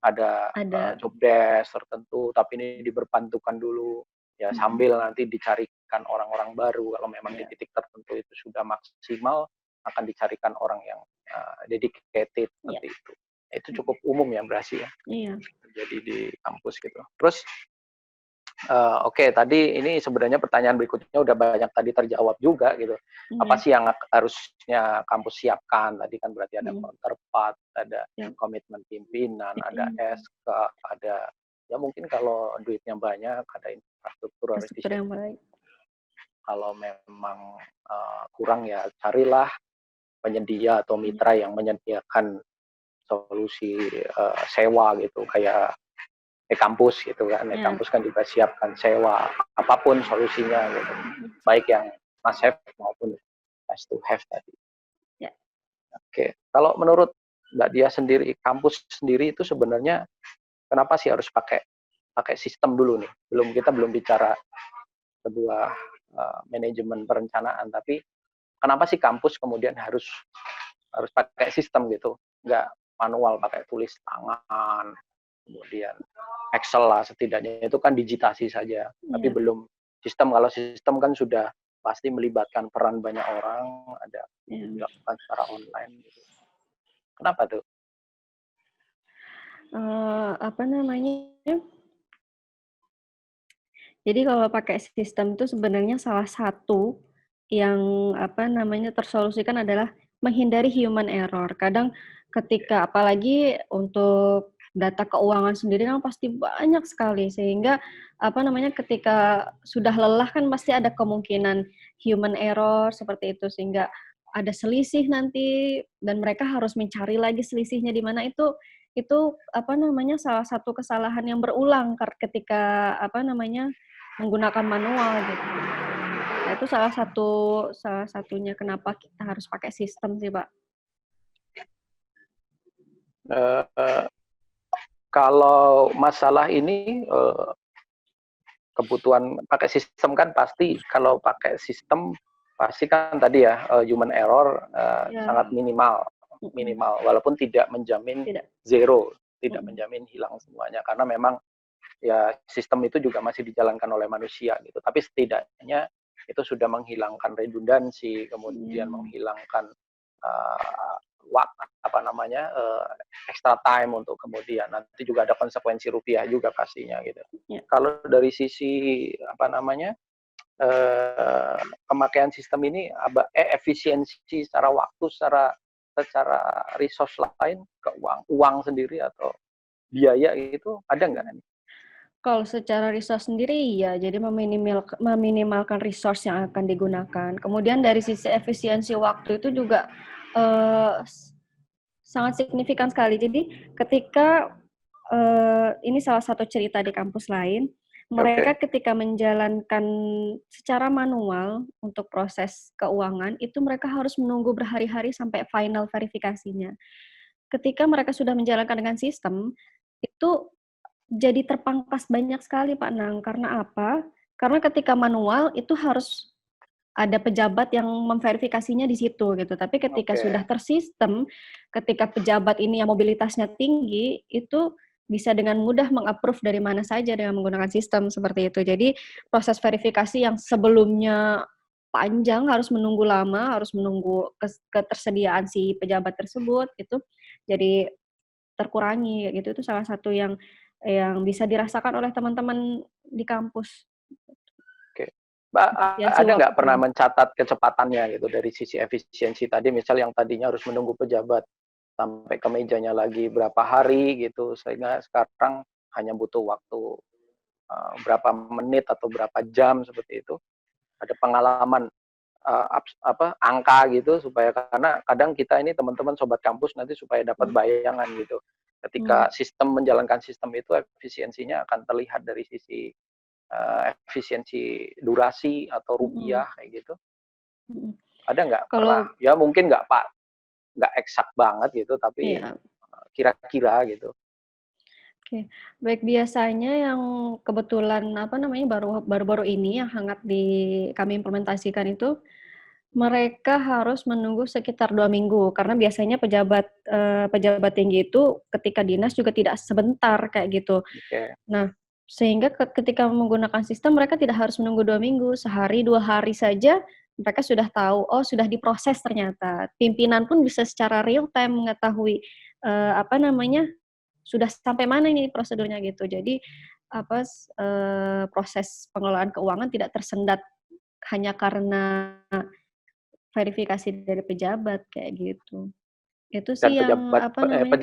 ada job desk tertentu, tapi ini diberbantukan dulu ya sambil nanti dicarikan orang-orang baru. Kalau memang di titik tertentu itu sudah maksimal, akan dicarikan orang yang dedicated seperti itu. Itu cukup umum ya berarti ya. Jadi di kampus gitu. Terus oke, tadi ini sebenarnya pertanyaan berikutnya udah banyak tadi terjawab juga gitu. Apa sih yang harusnya kampus siapkan? Tadi kan berarti ada counterpart, ada komitmen pimpinan, ada SK, ada ya mungkin kalau duitnya banyak, ada infrastruktur harus disiapkan. Kalau memang kurang ya carilah penyedia atau mitra yang menyediakan solusi sewa gitu, kayak kampus gitu kan, kampus kan juga siapkan sewa apapun solusinya gitu, baik yang must have maupun nice to have tadi. Oke, kalau menurut Mbak Dia sendiri, kampus sendiri itu sebenarnya kenapa sih harus pakai sistem dulu nih? Kita belum bicara sebuah manajemen perencanaan. Tapi kenapa sih kampus kemudian harus pakai sistem gitu, nggak manual, pakai tulis tangan, kemudian Excel lah setidaknya, itu kan digitasi saja, tapi belum sistem. Kalau sistem kan sudah pasti melibatkan peran banyak orang, ada dilakukan secara online gitu. Kenapa tuh? Apa namanya? Jadi kalau pakai sistem itu sebenarnya salah satu yang apa namanya tersolusikan adalah menghindari human error. Kadang ketika apalagi untuk data keuangan sendiri kan pasti banyak sekali, sehingga apa namanya ketika sudah lelah kan pasti ada kemungkinan human error seperti itu, sehingga ada selisih nanti dan mereka harus mencari lagi selisihnya di mana. Itu apa namanya salah satu kesalahan yang berulang ketika apa namanya menggunakan manual gitu. Nah, itu salah satunya kenapa kita harus pakai sistem sih, Pak. Kalau masalah ini kebutuhan pakai sistem kan pasti, kalau pakai sistem pasti kan tadi ya human error sangat minimal, walaupun tidak menjamin zero, tidak menjamin hilang semuanya, karena memang ya sistem itu juga masih dijalankan oleh manusia gitu. Tapi setidaknya itu sudah menghilangkan redundansi, kemudian menghilangkan extra time untuk kemudian nanti juga ada konsekuensi rupiah juga pastinya gitu. Kalau dari sisi pemakaian sistem ini efisiensi secara waktu, secara resource lain, ke uang sendiri atau biaya itu ada nggak? Kalau secara resource sendiri iya, jadi meminimalkan resource yang akan digunakan. Kemudian dari sisi efisiensi waktu itu juga sangat signifikan sekali. Jadi ketika ini salah satu cerita di kampus lain, mereka ketika menjalankan secara manual untuk proses keuangan, itu mereka harus menunggu berhari-hari sampai final verifikasinya. Ketika mereka sudah menjalankan dengan sistem, itu jadi terpangkas banyak sekali, Pak Nang. Karena apa? Karena ketika manual itu harus ada pejabat yang memverifikasinya di situ gitu. Tapi ketika sudah tersistem, ketika pejabat ini yang mobilitasnya tinggi, itu bisa dengan mudah meng-approve dari mana saja dengan menggunakan sistem seperti itu. Jadi proses verifikasi yang sebelumnya panjang, harus menunggu lama, harus menunggu ketersediaan si pejabat tersebut gitu. Jadi terkurangi gitu. Itu salah satu yang bisa dirasakan oleh teman-teman di kampus. Mbak, ada nggak pernah mencatat kecepatannya gitu dari sisi efisiensi tadi, misal yang tadinya harus menunggu pejabat sampai ke mejanya lagi berapa hari gitu, sehingga sekarang hanya butuh waktu berapa menit atau berapa jam seperti itu. Ada pengalaman angka gitu, supaya karena kadang kita ini teman-teman sobat kampus nanti supaya dapat bayangan gitu. Ketika sistem menjalankan sistem itu efisiensinya akan terlihat dari sisi efisiensi durasi atau rupiah kayak gitu. Ada nggak pernah? Ya mungkin nggak eksak banget gitu, tapi kira-kira gitu. Oke, baik, biasanya yang kebetulan baru-baru ini yang hangat kami implementasikan itu, mereka harus menunggu sekitar 2 minggu karena biasanya pejabat tinggi itu ketika dinas juga tidak sebentar kayak gitu. Nah, sehingga ketika menggunakan sistem mereka tidak harus menunggu 2 minggu, sehari 2 hari saja mereka sudah tahu, oh sudah diproses ternyata. Pimpinan pun bisa secara real time mengetahui sudah sampai mana ini prosedurnya gitu. Jadi proses pengelolaan keuangan tidak tersendat hanya karena verifikasi dari pejabat kayak gitu. Itu sih dan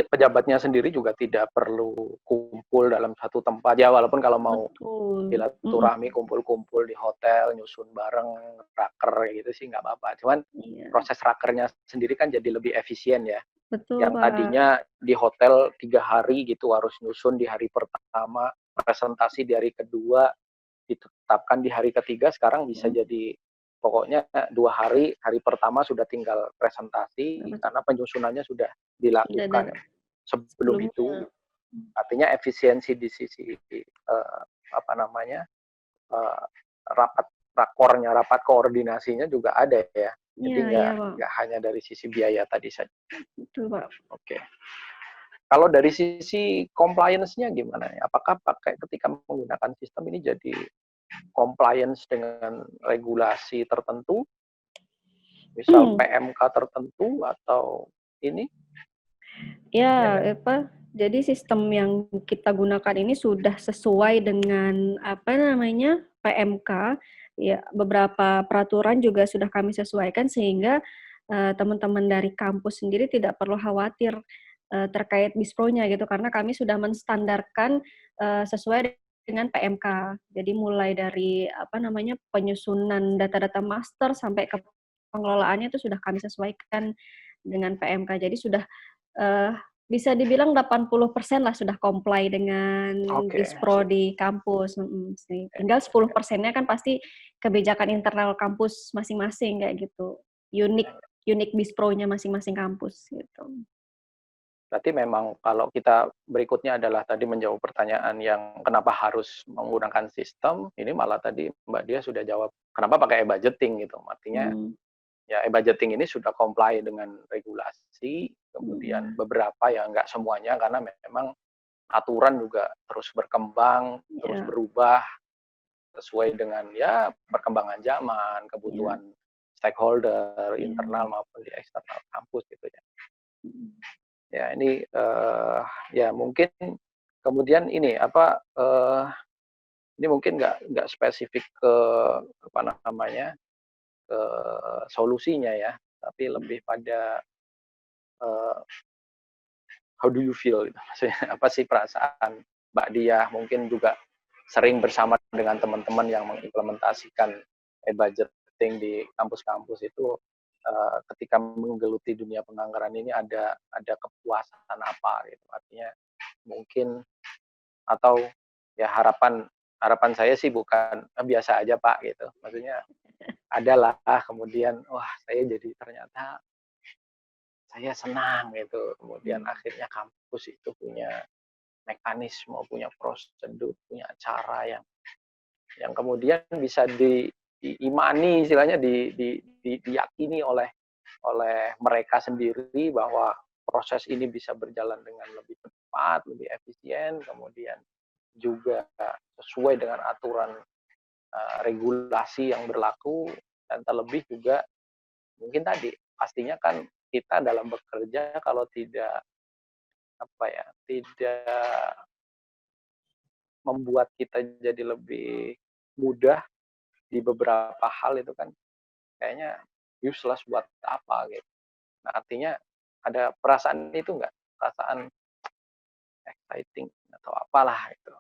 pejabatnya sendiri juga tidak perlu kumpul dalam satu tempat ya, walaupun kalau mau silaturahmi kumpul-kumpul di hotel nyusun bareng raker gitu sih nggak apa-apa, cuman proses rakernya sendiri kan jadi lebih efisien ya. Betul, yang Pak. tadinya di hotel 3 hari gitu harus nyusun di hari pertama, presentasi di hari kedua, ditetapkan di hari ketiga, sekarang bisa jadi pokoknya 2 hari, hari pertama sudah tinggal presentasi karena penyusunannya sudah dilakukan sebelum itu. Artinya efisiensi di sisi rakornya, rapat koordinasinya juga ada ya. Jadi Iya, Pak. nggak hanya dari sisi biaya tadi saja. Betul, Pak. Oke. Kalau dari sisi compliance-nya gimana ya? Apakah ketika menggunakan sistem ini jadi compliance dengan regulasi tertentu, misal PMK tertentu atau ini? Ya, Ya, jadi sistem yang kita gunakan ini sudah sesuai dengan PMK. Ya, beberapa peraturan juga sudah kami sesuaikan sehingga teman-teman dari kampus sendiri tidak perlu khawatir terkait BISPRO-nya gitu karena kami sudah menstandarkan sesuai dengan PMK. Jadi mulai dari penyusunan data-data master sampai ke pengelolaannya itu sudah kami sesuaikan dengan PMK. Jadi sudah bisa dibilang 80% lah sudah comply dengan BISPRO di kampus. Tinggal 10%-nya kan pasti kebijakan internal kampus masing-masing kayak gitu. Unik BISPRO-nya masing-masing kampus gitu. Berarti memang kalau kita berikutnya adalah tadi menjawab pertanyaan yang kenapa harus menggunakan sistem, ini malah tadi Mbak Dia sudah jawab kenapa pakai e-budgeting gitu. Artinya ya e-budgeting ini sudah comply dengan regulasi, kemudian beberapa ya nggak semuanya karena memang aturan juga terus berkembang, terus berubah sesuai dengan ya perkembangan zaman, kebutuhan stakeholder internal maupun di eksternal kampus gitu ya. Ya ini ya mungkin kemudian ini ini mungkin nggak spesifik ke apa namanya ke solusinya ya, tapi lebih pada how do you feel gitu. Maksudnya apa sih perasaan Mbak Diah mungkin juga sering bersama dengan teman-teman yang mengimplementasikan e-budgeting di kampus-kampus itu ketika menggeluti dunia penganggaran ini ada kepuasan apa gitu. Artinya mungkin atau ya harapan saya sih bukan biasa aja Pak gitu. Maksudnya adalah kemudian wah saya jadi ternyata saya senang gitu. Kemudian akhirnya kampus itu punya mekanisme, punya prosedur, punya cara yang kemudian bisa diimani istilahnya diyakini oleh mereka sendiri bahwa proses ini bisa berjalan dengan lebih cepat, lebih efisien, kemudian juga sesuai dengan aturan regulasi yang berlaku dan terlebih juga mungkin tadi pastinya kan kita dalam bekerja kalau tidak tidak membuat kita jadi lebih mudah di beberapa hal itu kan kayaknya useless buat apa gitu. Nah artinya ada perasaan itu nggak? Perasaan exciting atau apalah itu.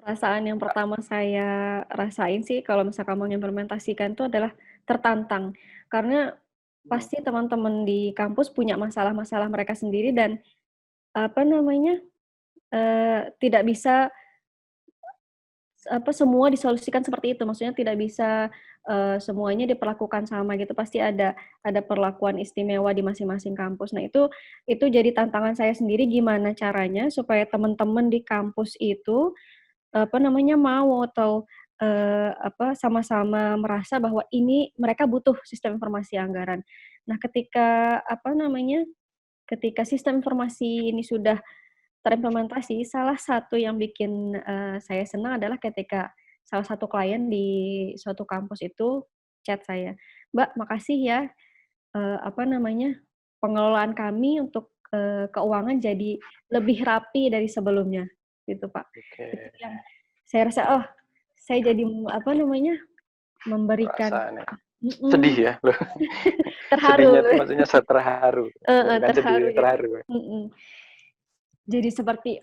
Perasaan yang pertama saya rasain sih kalau misalkan mau mengimplementasikan itu adalah tertantang. Karena pasti teman-teman di kampus punya masalah-masalah mereka sendiri dan tidak bisa semua disolusikan seperti itu. Maksudnya tidak bisa semuanya diperlakukan sama gitu. Pasti ada perlakuan istimewa di masing-masing kampus. Nah, itu jadi tantangan saya sendiri gimana caranya supaya teman-teman di kampus itu mau atau sama-sama merasa bahwa ini mereka butuh sistem informasi anggaran. Nah, ketika sistem informasi ini sudah terimplementasi, salah satu yang bikin saya senang adalah ketika salah satu klien di suatu kampus itu chat saya, "Mbak, makasih ya, pengelolaan kami untuk keuangan jadi lebih rapi dari sebelumnya." Gitu, Pak. Itu yang saya rasa, oh, saya jadi memberikan sedih ya loh. terharu. Sedihnya itu maksudnya saya terharu. Bukan terharu sedih, terharu. Jadi seperti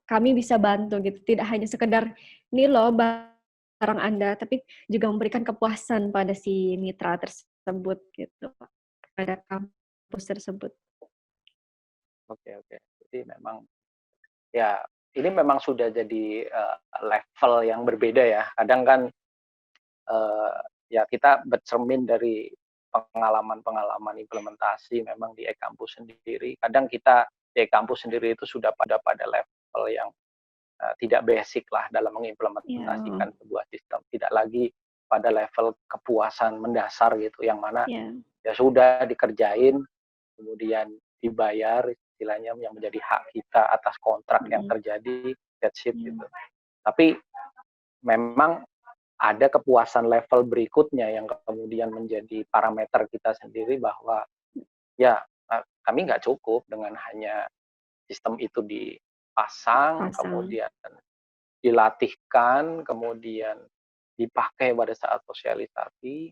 kami bisa bantu gitu, tidak hanya sekedar ini loh barang Anda, tapi juga memberikan kepuasan pada si mitra tersebut gitu, pada kampus tersebut. Oke. Jadi memang ya ini memang sudah jadi level yang berbeda ya. Kadang kan ya kita bercermin dari pengalaman implementasi memang di e-kampus sendiri. Kadang kita di e-kampus sendiri itu sudah pada level yang tidak basic lah dalam Ya. mengimplementasikan sebuah sistem, tidak lagi pada level kepuasan mendasar gitu, yang mana Ya. ya sudah dikerjain, kemudian dibayar istilahnya yang menjadi hak kita atas kontrak yang terjadi, that's it gitu. Tapi memang ada kepuasan level berikutnya yang kemudian menjadi parameter kita sendiri bahwa ya kami nggak cukup dengan hanya sistem itu dipasang, kemudian dilatihkan, kemudian dipakai pada saat sosialisasi,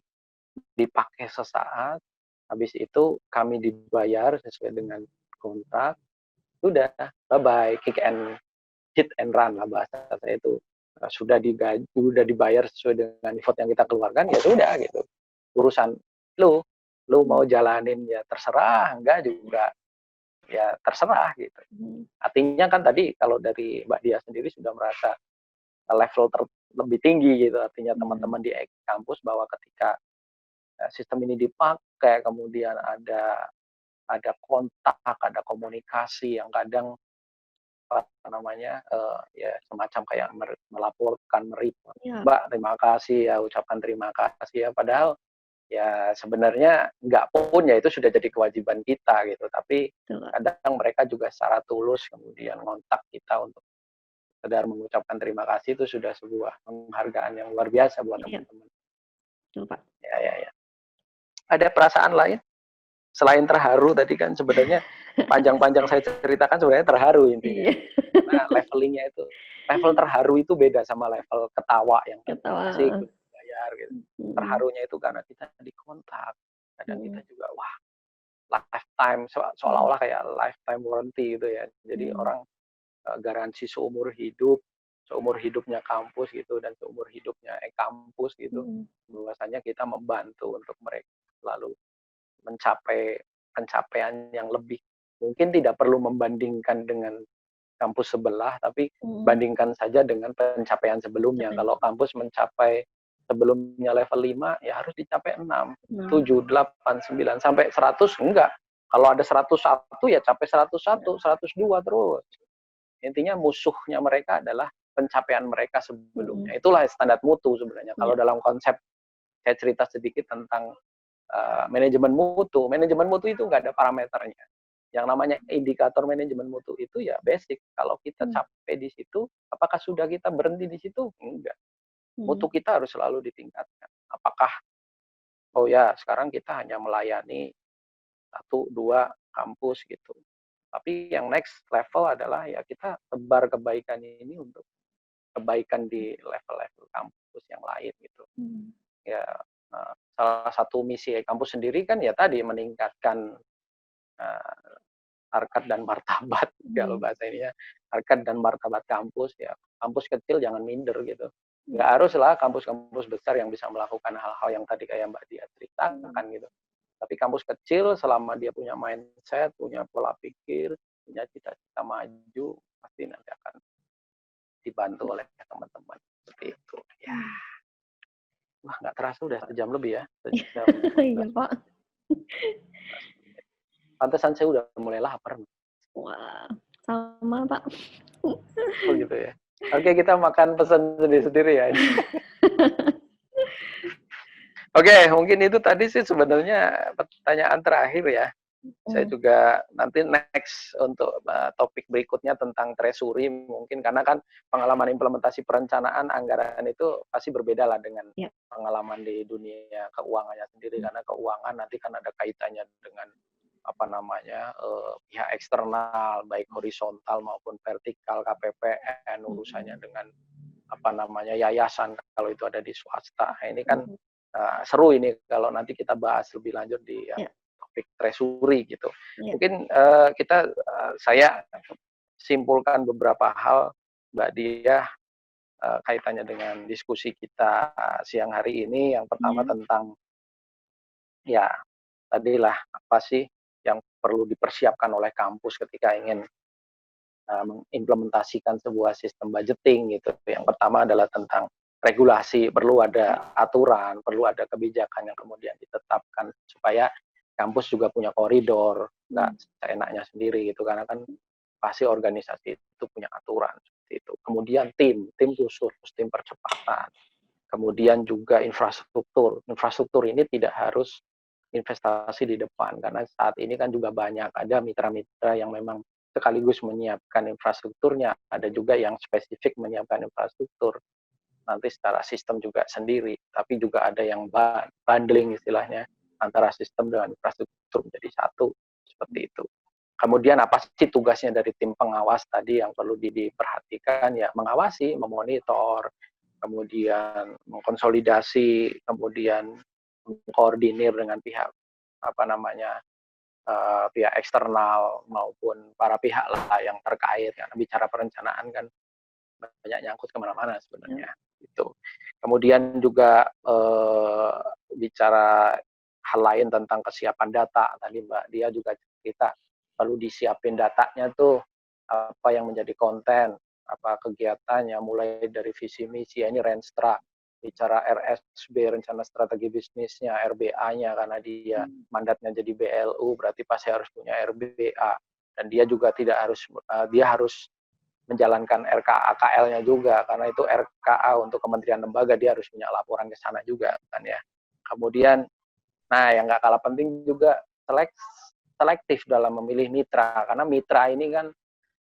dipakai sesaat, habis itu kami dibayar sesuai dengan kontrak, sudah, bye-bye, kick and hit and run lah bahasa saya itu. Sudah dibayar sesuai dengan effort yang kita keluarkan, ya sudah gitu. Urusan lu mau jalanin ya terserah, enggak juga ya terserah gitu. Artinya kan tadi kalau dari Mbak Dia sendiri sudah merasa level lebih tinggi gitu, artinya teman-teman di kampus bahwa ketika sistem ini dipakai, kemudian ada kontak, ada komunikasi yang kadang apa namanya ya semacam kayak melaporkan, mereport, Mbak terima kasih ya, ucapkan terima kasih ya, padahal ya sebenarnya nggak pun ya itu sudah jadi kewajiban kita gitu, tapi kadang mereka juga secara tulus kemudian ngontak kita untuk sekedar mengucapkan terima kasih, itu sudah sebuah penghargaan yang luar biasa buat teman-teman. Betul, Pak. Ya. Ada perasaan lain selain terharu tadi kan sebenarnya panjang-panjang saya ceritakan sebenarnya terharu intinya. Nah, levelingnya itu, level terharu itu beda sama level ketawa yang asik bayar gitu. Terharunya itu karena kita dikontak, kadang kita juga wah lifetime, seolah-olah kayak lifetime warranty gitu ya. Jadi orang garansi seumur hidupnya kampus gitu, dan seumur hidupnya kampus gitu, bahwasanya kita membantu untuk mereka selalu mencapai pencapaian yang lebih. Mungkin tidak perlu membandingkan dengan kampus sebelah, tapi bandingkan saja dengan pencapaian sebelumnya. Kalau kampus mencapai sebelumnya level 5, ya harus dicapai 6, 7, 8, 9, sampai 100 enggak. Kalau ada 101 ya capai 101, 102 terus. Intinya musuhnya mereka adalah pencapaian mereka sebelumnya. Itulah standar mutu sebenarnya. Kalau dalam konsep, saya cerita sedikit tentang manajemen mutu itu nggak ada parameternya. Yang namanya indikator manajemen mutu itu ya basic. Kalau kita capek di situ, apakah sudah kita berhenti di situ? Enggak. Mutu kita harus selalu ditingkatkan. Apakah, oh ya sekarang kita hanya melayani 1, 2 kampus gitu. Tapi yang next level adalah ya kita tebar kebaikan ini untuk kebaikan di level-level kampus yang lain gitu. Ya salah satu misi kampus sendiri kan ya tadi meningkatkan harkat dan martabat, kalau bahasa ini ya, harkat dan martabat kampus ya. Kampus kecil jangan minder gitu. Nggak haruslah kampus-kampus besar yang bisa melakukan hal-hal yang tadi kayak Mbak Dia ceritakan gitu. Tapi kampus kecil selama dia punya mindset, punya pola pikir, punya cita-cita maju, pasti nanti akan dibantu oleh teman-teman seperti itu. Ya. Wah, nggak terasa udah sejam lebih ya. Sejam. Iya, Pak. Pantesan saya udah mulai lapar. Wah, sama, Pak. Oh gitu ya. Oke, kita makan pesan sendiri-sendiri ya. Oke, mungkin itu tadi sih sebenarnya pertanyaan terakhir ya. Saya juga nanti next untuk topik berikutnya tentang treasury mungkin, karena kan pengalaman implementasi perencanaan anggaran itu pasti berbeda lah dengan pengalaman di dunia keuangannya sendiri, karena keuangan nanti kan ada kaitannya dengan apa namanya pihak eksternal baik horizontal maupun vertikal, KPPN, urusannya dengan apa namanya yayasan kalau itu ada di swasta. Nah, ini kan seru ini kalau nanti kita bahas lebih lanjut di topik treasury gitu. Mungkin saya simpulkan beberapa hal Mbak Dia kaitannya dengan diskusi kita siang hari ini. Yang pertama tentang ya tadilah apa sih yang perlu dipersiapkan oleh kampus ketika ingin mengimplementasikan sebuah sistem budgeting gitu. Yang pertama adalah tentang regulasi, perlu ada aturan, perlu ada kebijakan yang kemudian ditetapkan supaya kampus juga punya koridor, nggak seenaknya sendiri gitu, karena kan pasti organisasi itu punya aturan seperti itu. kemudian tim khusus, tim percepatan, kemudian juga infrastruktur ini tidak harus investasi di depan, karena saat ini kan juga banyak ada mitra-mitra yang memang sekaligus menyiapkan infrastrukturnya, ada juga yang spesifik menyiapkan infrastruktur nanti secara sistem juga sendiri, tapi juga ada yang bundling istilahnya antara sistem dengan infrastruktur menjadi satu, seperti itu. Kemudian apa sih tugasnya dari tim pengawas tadi yang perlu diperhatikan? Ya mengawasi, memonitor, kemudian mengkonsolidasi, kemudian mengkoordinir dengan pihak pihak eksternal maupun para pihak lah yang terkait, karena bicara perencanaan kan banyak nyangkut kemana-mana sebenarnya. Itu. Kemudian juga bicara hal lain tentang kesiapan data, tadi Mbak Dia juga cerita perlu disiapin datanya tuh, apa yang menjadi konten, apa kegiatannya, mulai dari visi misi, ini Renstra, bicara RSB, rencana strategi bisnisnya, RBA-nya, karena dia mandatnya jadi BLU, berarti pasti harus punya RBA, dan dia juga tidak harus, dia harus menjalankan RKA KL-nya juga, karena itu RKA untuk kementerian lembaga, dia harus punya laporan ke sana juga kan ya. Kemudian, nah yang nggak kalah penting juga selektif dalam memilih mitra, karena mitra ini kan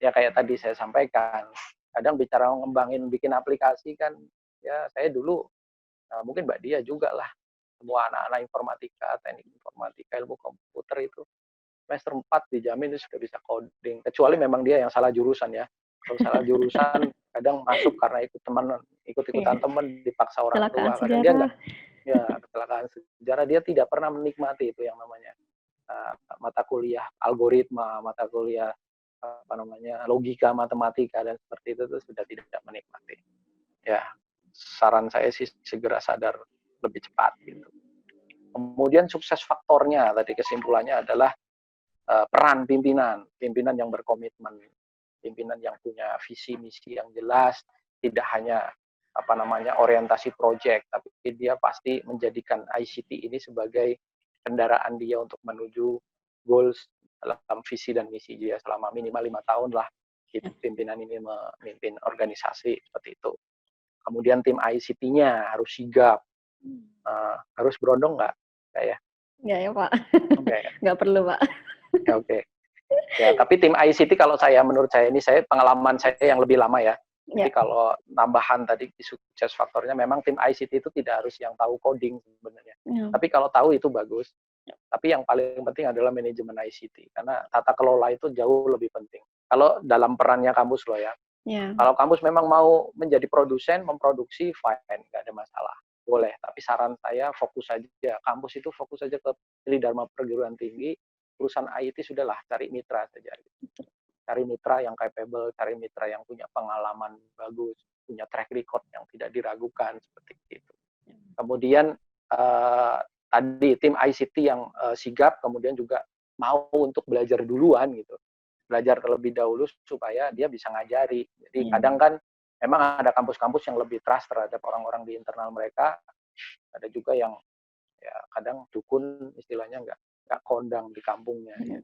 ya kayak tadi saya sampaikan, kadang bicara ngembangin bikin aplikasi kan, ya saya dulu mungkin Mbak Dia juga lah, semua anak-anak informatika, teknik informatika, ilmu komputer itu semester 4 dijamin sudah bisa coding, kecuali memang dia yang salah jurusan ya. Kalau salah jurusan kadang masuk karena ikut-ikutan teman, dipaksa orang tua, kadang dia enggak, ya kecelakaan sejarah, dia tidak pernah menikmati itu yang namanya mata kuliah algoritma, mata kuliah logika matematika, dan seperti itu sudah tidak menikmati. Ya, saran saya sih segera sadar lebih cepat gitu. Kemudian sukses faktornya tadi kesimpulannya adalah peran pimpinan yang berkomitmen, pimpinan yang punya visi misi yang jelas, tidak hanya orientasi proyek, tapi dia pasti menjadikan ICT ini sebagai kendaraan dia untuk menuju goals dalam visi dan misi dia selama minimal 5 tahun lah. Pimpinan ini memimpin organisasi seperti itu. Kemudian tim ICT-nya harus sigap, harus berondong nggak? Nggak ya Pak, okay. Nggak perlu Pak. Ya, oke. Ya, tapi tim ICT kalau menurut saya ini, saya pengalaman saya yang lebih lama ya. Jadi kalau tambahan tadi di sukses faktornya, memang tim ICT itu tidak harus yang tahu coding sebenarnya. Tapi kalau tahu itu bagus. Tapi yang paling penting adalah manajemen ICT, karena tata kelola itu jauh lebih penting. Kalau dalam perannya kampus loh ya. Kalau kampus memang mau menjadi produsen, memproduksi, fine, nggak ada masalah. Boleh, tapi saran saya fokus saja. Kampus itu fokus saja ke Tridharma Perguruan Tinggi, urusan IT sudahlah, cari mitra saja. Cari mitra yang capable, cari mitra yang punya pengalaman bagus, punya track record yang tidak diragukan, seperti itu. Kemudian tadi tim ICT yang sigap, kemudian juga mau untuk belajar duluan gitu, belajar terlebih dahulu supaya dia bisa ngajari. Jadi kadang kan memang ada kampus-kampus yang lebih trust terhadap orang-orang di internal mereka, ada juga yang ya kadang dukun istilahnya nggak kondang di kampungnya. Ya.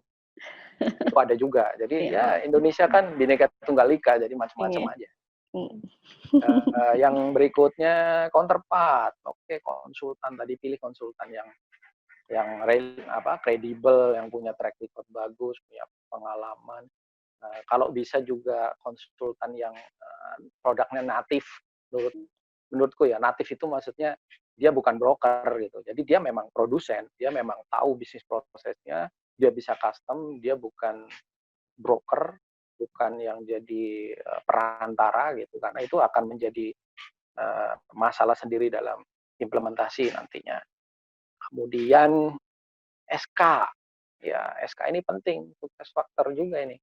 Itu ada juga. Jadi ya Indonesia kan Bhinneka Tunggal Ika, jadi macam-macam aja. Yang berikutnya counterpart. Oke, konsultan tadi, pilih konsultan yang kredibel, yang punya track record bagus, punya pengalaman. Kalau bisa juga konsultan yang produknya natif. Menurutku ya, natif itu maksudnya dia bukan broker gitu. Jadi dia memang produsen, dia memang tahu bisnis prosesnya, dia bisa custom, dia bukan broker, bukan yang jadi perantara gitu, karena itu akan menjadi masalah sendiri dalam implementasi nantinya. Kemudian SK, ya SK ini penting, sukses faktor juga ini.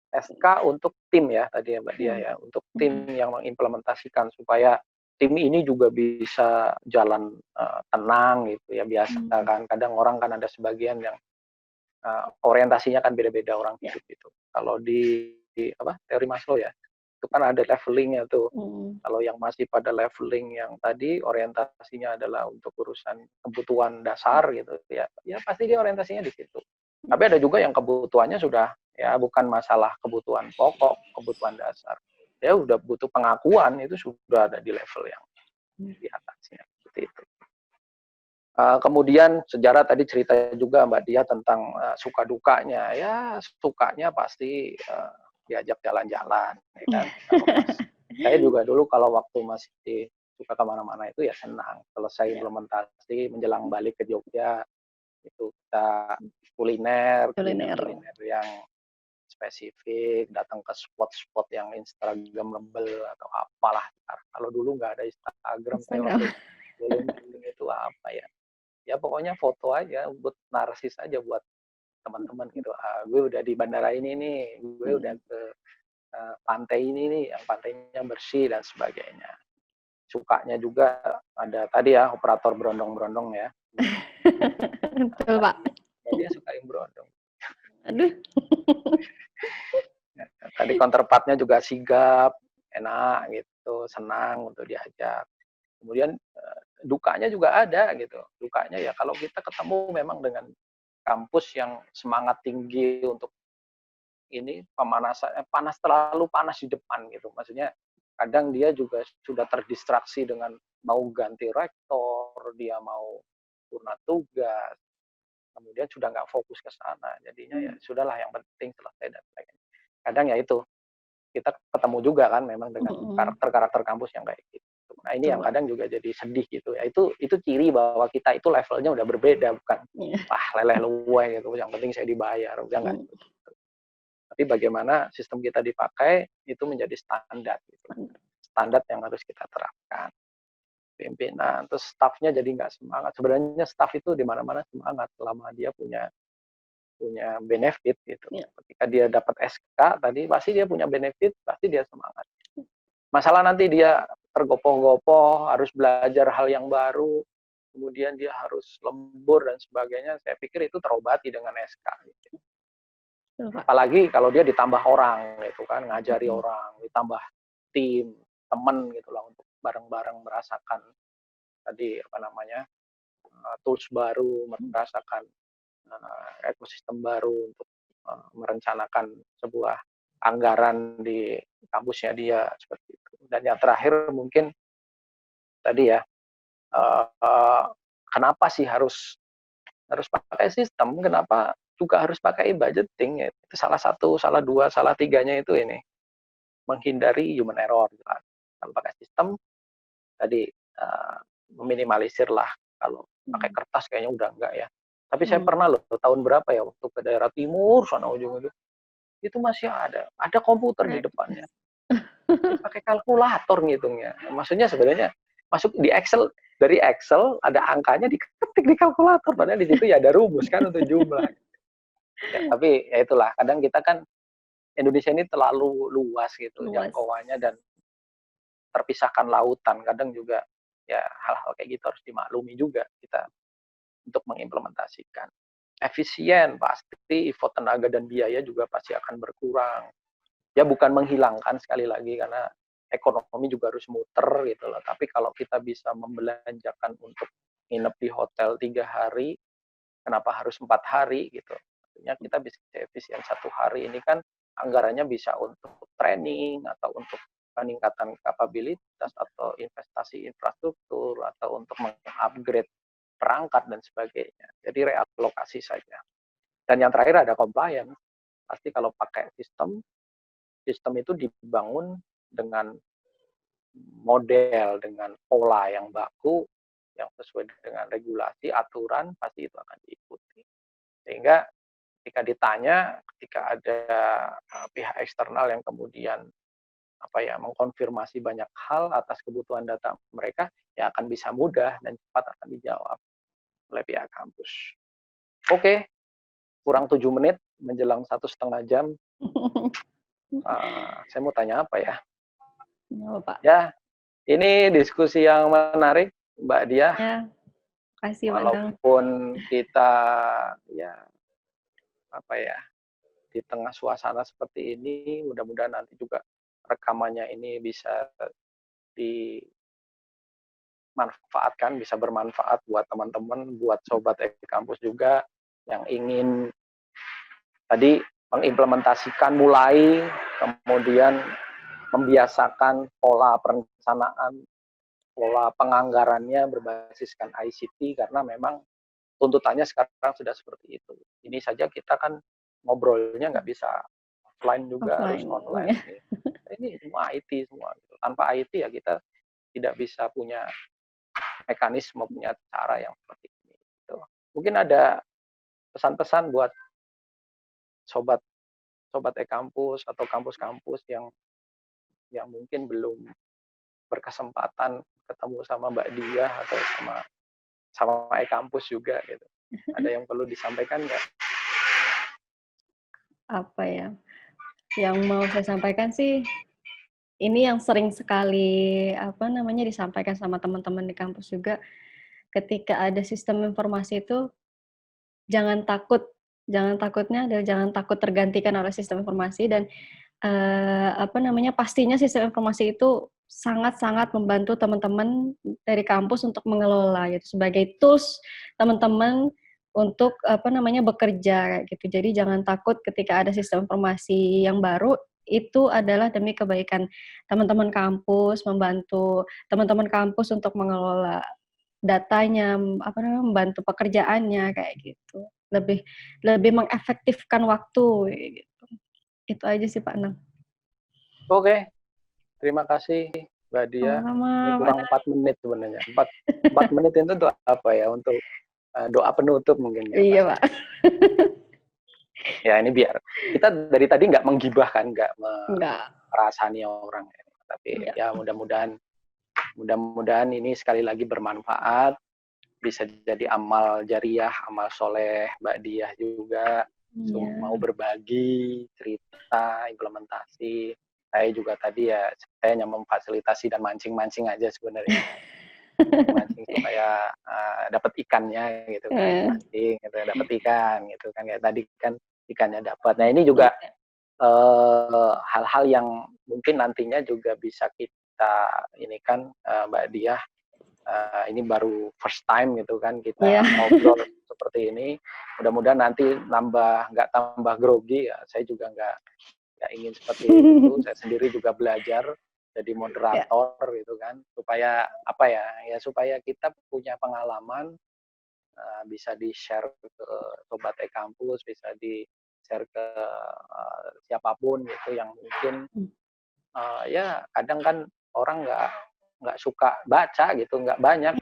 SK untuk tim ya tadi ya Mbak Dia ya, untuk tim yang mengimplementasikan supaya tim ini juga bisa jalan tenang gitu ya. Biasa kan kadang orang kan ada sebagian yang orientasinya kan beda-beda orang hidup itu. Kalau di teori Maslow ya, itu kan ada levelingnya tuh. Kalau yang masih pada leveling yang tadi orientasinya adalah untuk urusan kebutuhan dasar gitu ya pasti dia orientasinya di situ. Tapi ada juga yang kebutuhannya sudah ya bukan masalah kebutuhan pokok, kebutuhan dasar. ya udah butuh pengakuan, itu sudah ada di level yang di atasnya, seperti itu. Kemudian sejarah tadi cerita juga Mbak Dia tentang suka dukanya. Ya sukanya pasti diajak jalan-jalan, ya kan. Kalau pas, saya juga dulu kalau waktu masih suka kemana-mana itu ya senang. Selesai implementasi menjelang balik ke Jogja itu kita kuliner yang spesifik, datang ke spot-spot yang Instagramable atau apalah. Kalau dulu nggak ada Instagram. Saya waktu belum itu apa ya? Ya pokoknya foto aja buat narsis aja buat teman-teman gitu. Gue udah di bandara ini nih, gue udah ke pantai ini nih, yang pantainya bersih dan sebagainya. Sukanya juga ada tadi ya operator berondong-berondong ya. Betul Pak. Ya, dia suka yang berondong. Aduh. Ya, tadi counterpartnya juga sigap, enak gitu, senang untuk diajak. Kemudian dukanya juga ada gitu. Dukanya ya kalau kita ketemu memang dengan kampus yang semangat tinggi untuk ini pemanasan, terlalu panas di depan gitu. Maksudnya kadang dia juga sudah terdistraksi dengan mau ganti rektor, dia mau purna tugas, kemudian sudah nggak fokus ke sana. Jadinya ya sudahlah yang penting selesai dan sebagainya. Kadang ya itu kita ketemu juga kan memang dengan karakter-karakter kampus yang kayak gitu. Nah ini yang kadang juga jadi sedih gitu ya. Itu ciri bahwa kita itu levelnya udah berbeda, bukan wah leleh luwe gitu. Yang penting saya dibayar, udah nggak. Tapi bagaimana sistem kita dipakai itu menjadi standar gitu. Standar yang harus kita terapkan. Pimpinan, terus staffnya jadi nggak semangat. Sebenarnya staff itu di mana-mana semangat selama dia punya benefit gitu. Ketika dia dapat SK tadi pasti dia punya benefit, pasti dia semangat. Masalah nanti dia tergopoh-gopoh, harus belajar hal yang baru, kemudian dia harus lembur dan sebagainya. Saya pikir itu terobati dengan SK. Gitu. Apalagi kalau dia ditambah orang, gitu kan, ngajari orang, ditambah tim, teman gitu lah untuk bareng-bareng merasakan tadi apa namanya tools baru, merasakan ekosistem baru untuk merencanakan sebuah anggaran di kampusnya dia seperti itu. Dan yang terakhir mungkin tadi ya kenapa sih harus pakai sistem? Kenapa juga harus pakai budgeting? Ya, itu salah satu, salah dua, salah tiganya itu ini menghindari human error. Kalau pakai sistem tadi meminimalisir lah. Kalau pakai kertas kayaknya udah enggak ya. Tapi saya pernah loh tahun berapa ya waktu ke daerah timur sana ujung itu masih ada komputer di depannya. Pakai kalkulator ngitungnya. Maksudnya sebenarnya masuk di Excel, dari Excel ada angkanya diketik di kalkulator, padahal di situ ya ada rumus kan untuk jumlah. Ya, tapi ya itulah, kadang kita kan Indonesia ini terlalu luas gitu jangkauannya dan terpisahkan lautan. Kadang juga ya hal-hal kayak gitu harus dimaklumi juga kita untuk mengimplementasikan. Efisien pasti, effort tenaga dan biaya juga pasti akan berkurang. Ya bukan menghilangkan sekali lagi karena ekonomi juga harus muter gitu loh. Tapi kalau kita bisa membelanjakan untuk nginep di hotel 3 hari, kenapa harus 4 hari gitu? Artinya kita bisa efisien 1 hari ini kan anggarannya bisa untuk training atau untuk peningkatan kapabilitas atau investasi infrastruktur atau untuk mengupgrade perangkat dan sebagainya. Jadi realokasi saja. Dan yang terakhir ada compliance. Pasti kalau pakai sistem itu dibangun dengan model, dengan pola yang baku, yang sesuai dengan regulasi, aturan, pasti itu akan diikuti. Sehingga ketika ditanya, ketika ada pihak eksternal yang kemudian mengkonfirmasi banyak hal atas kebutuhan data mereka, ya akan bisa mudah dan cepat akan dijawab oleh pihak kampus. Oke, kurang 7 menit menjelang 1,5 jam. Saya mau tanya apa ya? Ya, ini diskusi yang menarik, Mbak Dia. Ya, kasih walaupun kita di tengah suasana seperti ini, mudah-mudahan nanti juga rekamannya ini bisa dimanfaatkan, bisa bermanfaat buat teman-teman, buat sobat kampus juga yang ingin tadi mengimplementasikan mulai, kemudian membiasakan pola perencanaan, pola penganggarannya berbasiskan ICT karena memang tuntutannya sekarang sudah seperti itu. Ini saja kita kan ngobrolnya nggak bisa offline juga, harus Offline. online. Ini semua IT semua. Gitu. Tanpa IT ya kita tidak bisa punya mekanisme, punya cara yang seperti ini. Gitu. Mungkin ada pesan-pesan buat sobat e-kampus atau kampus-kampus yang mungkin belum berkesempatan ketemu sama Mbak Diah atau sama e-kampus juga gitu. Ada yang perlu disampaikan nggak? Apa ya? Yang mau saya sampaikan sih, ini yang sering sekali disampaikan sama teman-teman di kampus juga. Ketika ada sistem informasi itu, jangan takutnya adalah jangan takut tergantikan oleh sistem informasi dan pastinya sistem informasi itu sangat-sangat membantu teman-teman dari kampus untuk mengelola gitu sebagai tools teman-teman untuk bekerja gitu. Jadi jangan takut ketika ada sistem informasi yang baru, itu adalah demi kebaikan teman-teman kampus, membantu teman-teman kampus untuk mengelola datanya, membantu pekerjaannya kayak gitu. Lebih mengefektifkan waktu gitu. Itu aja sih Pak Nang. Oke. Terima kasih Mbak Dia. Ini kurang 4 menit sebenarnya. 4 menit itu untuk apa ya? Untuk doa penutup mungkin ya. Iya Pak. Ya ini biar kita dari tadi nggak menggibahkan, nggak merasani orang. Tapi ya mudah-mudahan ini sekali lagi bermanfaat. Bisa jadi amal jariah, amal soleh Mbak Diah juga. Mau berbagi cerita, implementasi. Saya juga tadi ya, saya hanya memfasilitasi dan mancing-mancing aja sebenarnya. Mancing supaya dapat ikannya gitu kan. Mancing gitu, dapat ikan gitu kan. Kayak tadi kan ikannya dapat. Nah ini juga hal-hal yang mungkin nantinya juga bisa kita ini kan Mbak Diah, ini baru first time gitu kan kita ngobrol seperti ini. Mudah-mudahan nanti nggak tambah grogi ya. Saya juga nggak ingin seperti itu. Saya sendiri juga belajar jadi moderator gitu kan, supaya supaya kita punya pengalaman, bisa di-share ke sobat e-kampus, bisa di-share ke siapapun gitu yang mungkin ya kadang kan orang nggak suka baca gitu, nggak banyak.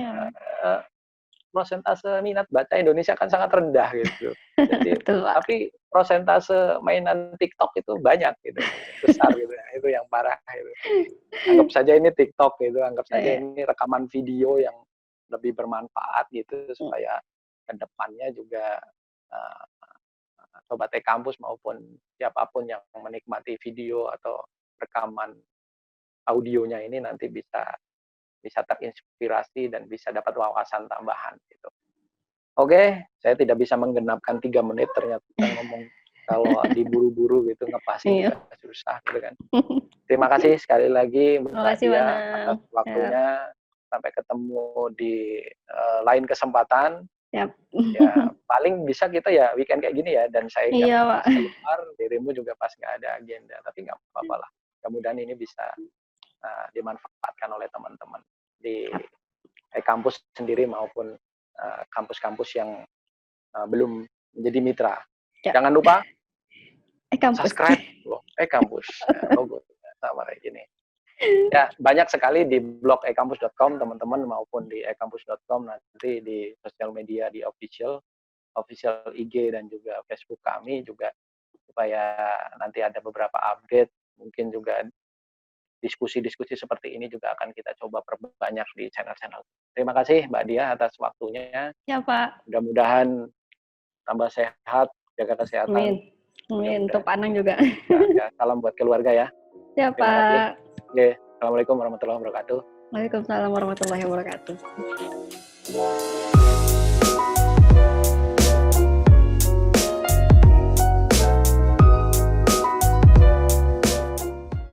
Prosentase minat baca Indonesia kan sangat rendah gitu. Jadi, tapi prosentase mainan TikTok itu banyak gitu, besar gitu. Itu yang parah gitu. Anggap saja ini TikTok gitu, anggap saja ini rekaman video yang lebih bermanfaat gitu supaya kedepannya juga sobat e-kampus maupun siapapun yang menikmati video atau rekaman audionya ini nanti bisa terinspirasi dan bisa dapat wawasan tambahan gitu. Oke, saya tidak bisa menggenapkan 3 menit ternyata ngomong kalau diburu-buru gitu ngepasin juga susah gitu kan. Terima kasih sekali lagi Mbak Dia atas waktunya. Sampai ketemu di lain kesempatan. Ya, paling bisa kita ya weekend kayak gini ya, dan saya nggak bisa keluar, dirimu juga pas nggak ada agenda, tapi nggak apa-apa lah. Mudah-mudahan ini bisa dimanfaatkan oleh teman-teman di e-kampus sendiri maupun kampus-kampus yang belum menjadi mitra. Jangan lupa subscribe e-kampus logo sama kayak gini. Ya, banyak sekali di blog ekampus.com teman-teman maupun di ekampus.com, nanti di sosial media di official IG dan juga Facebook kami juga, supaya nanti ada beberapa update, mungkin juga diskusi-diskusi seperti ini juga akan kita coba perbanyak di channel-channel. Terima kasih Mbak Dia atas waktunya. Ya Pak. Mudah-mudahan tambah sehat, jaga kesehatan. Amin. Untuk Pak Anang juga. Ya, salam buat keluarga ya. Ya Pak. Oke, Assalamualaikum warahmatullahi wabarakatuh. Waalaikumsalam warahmatullahi wabarakatuh.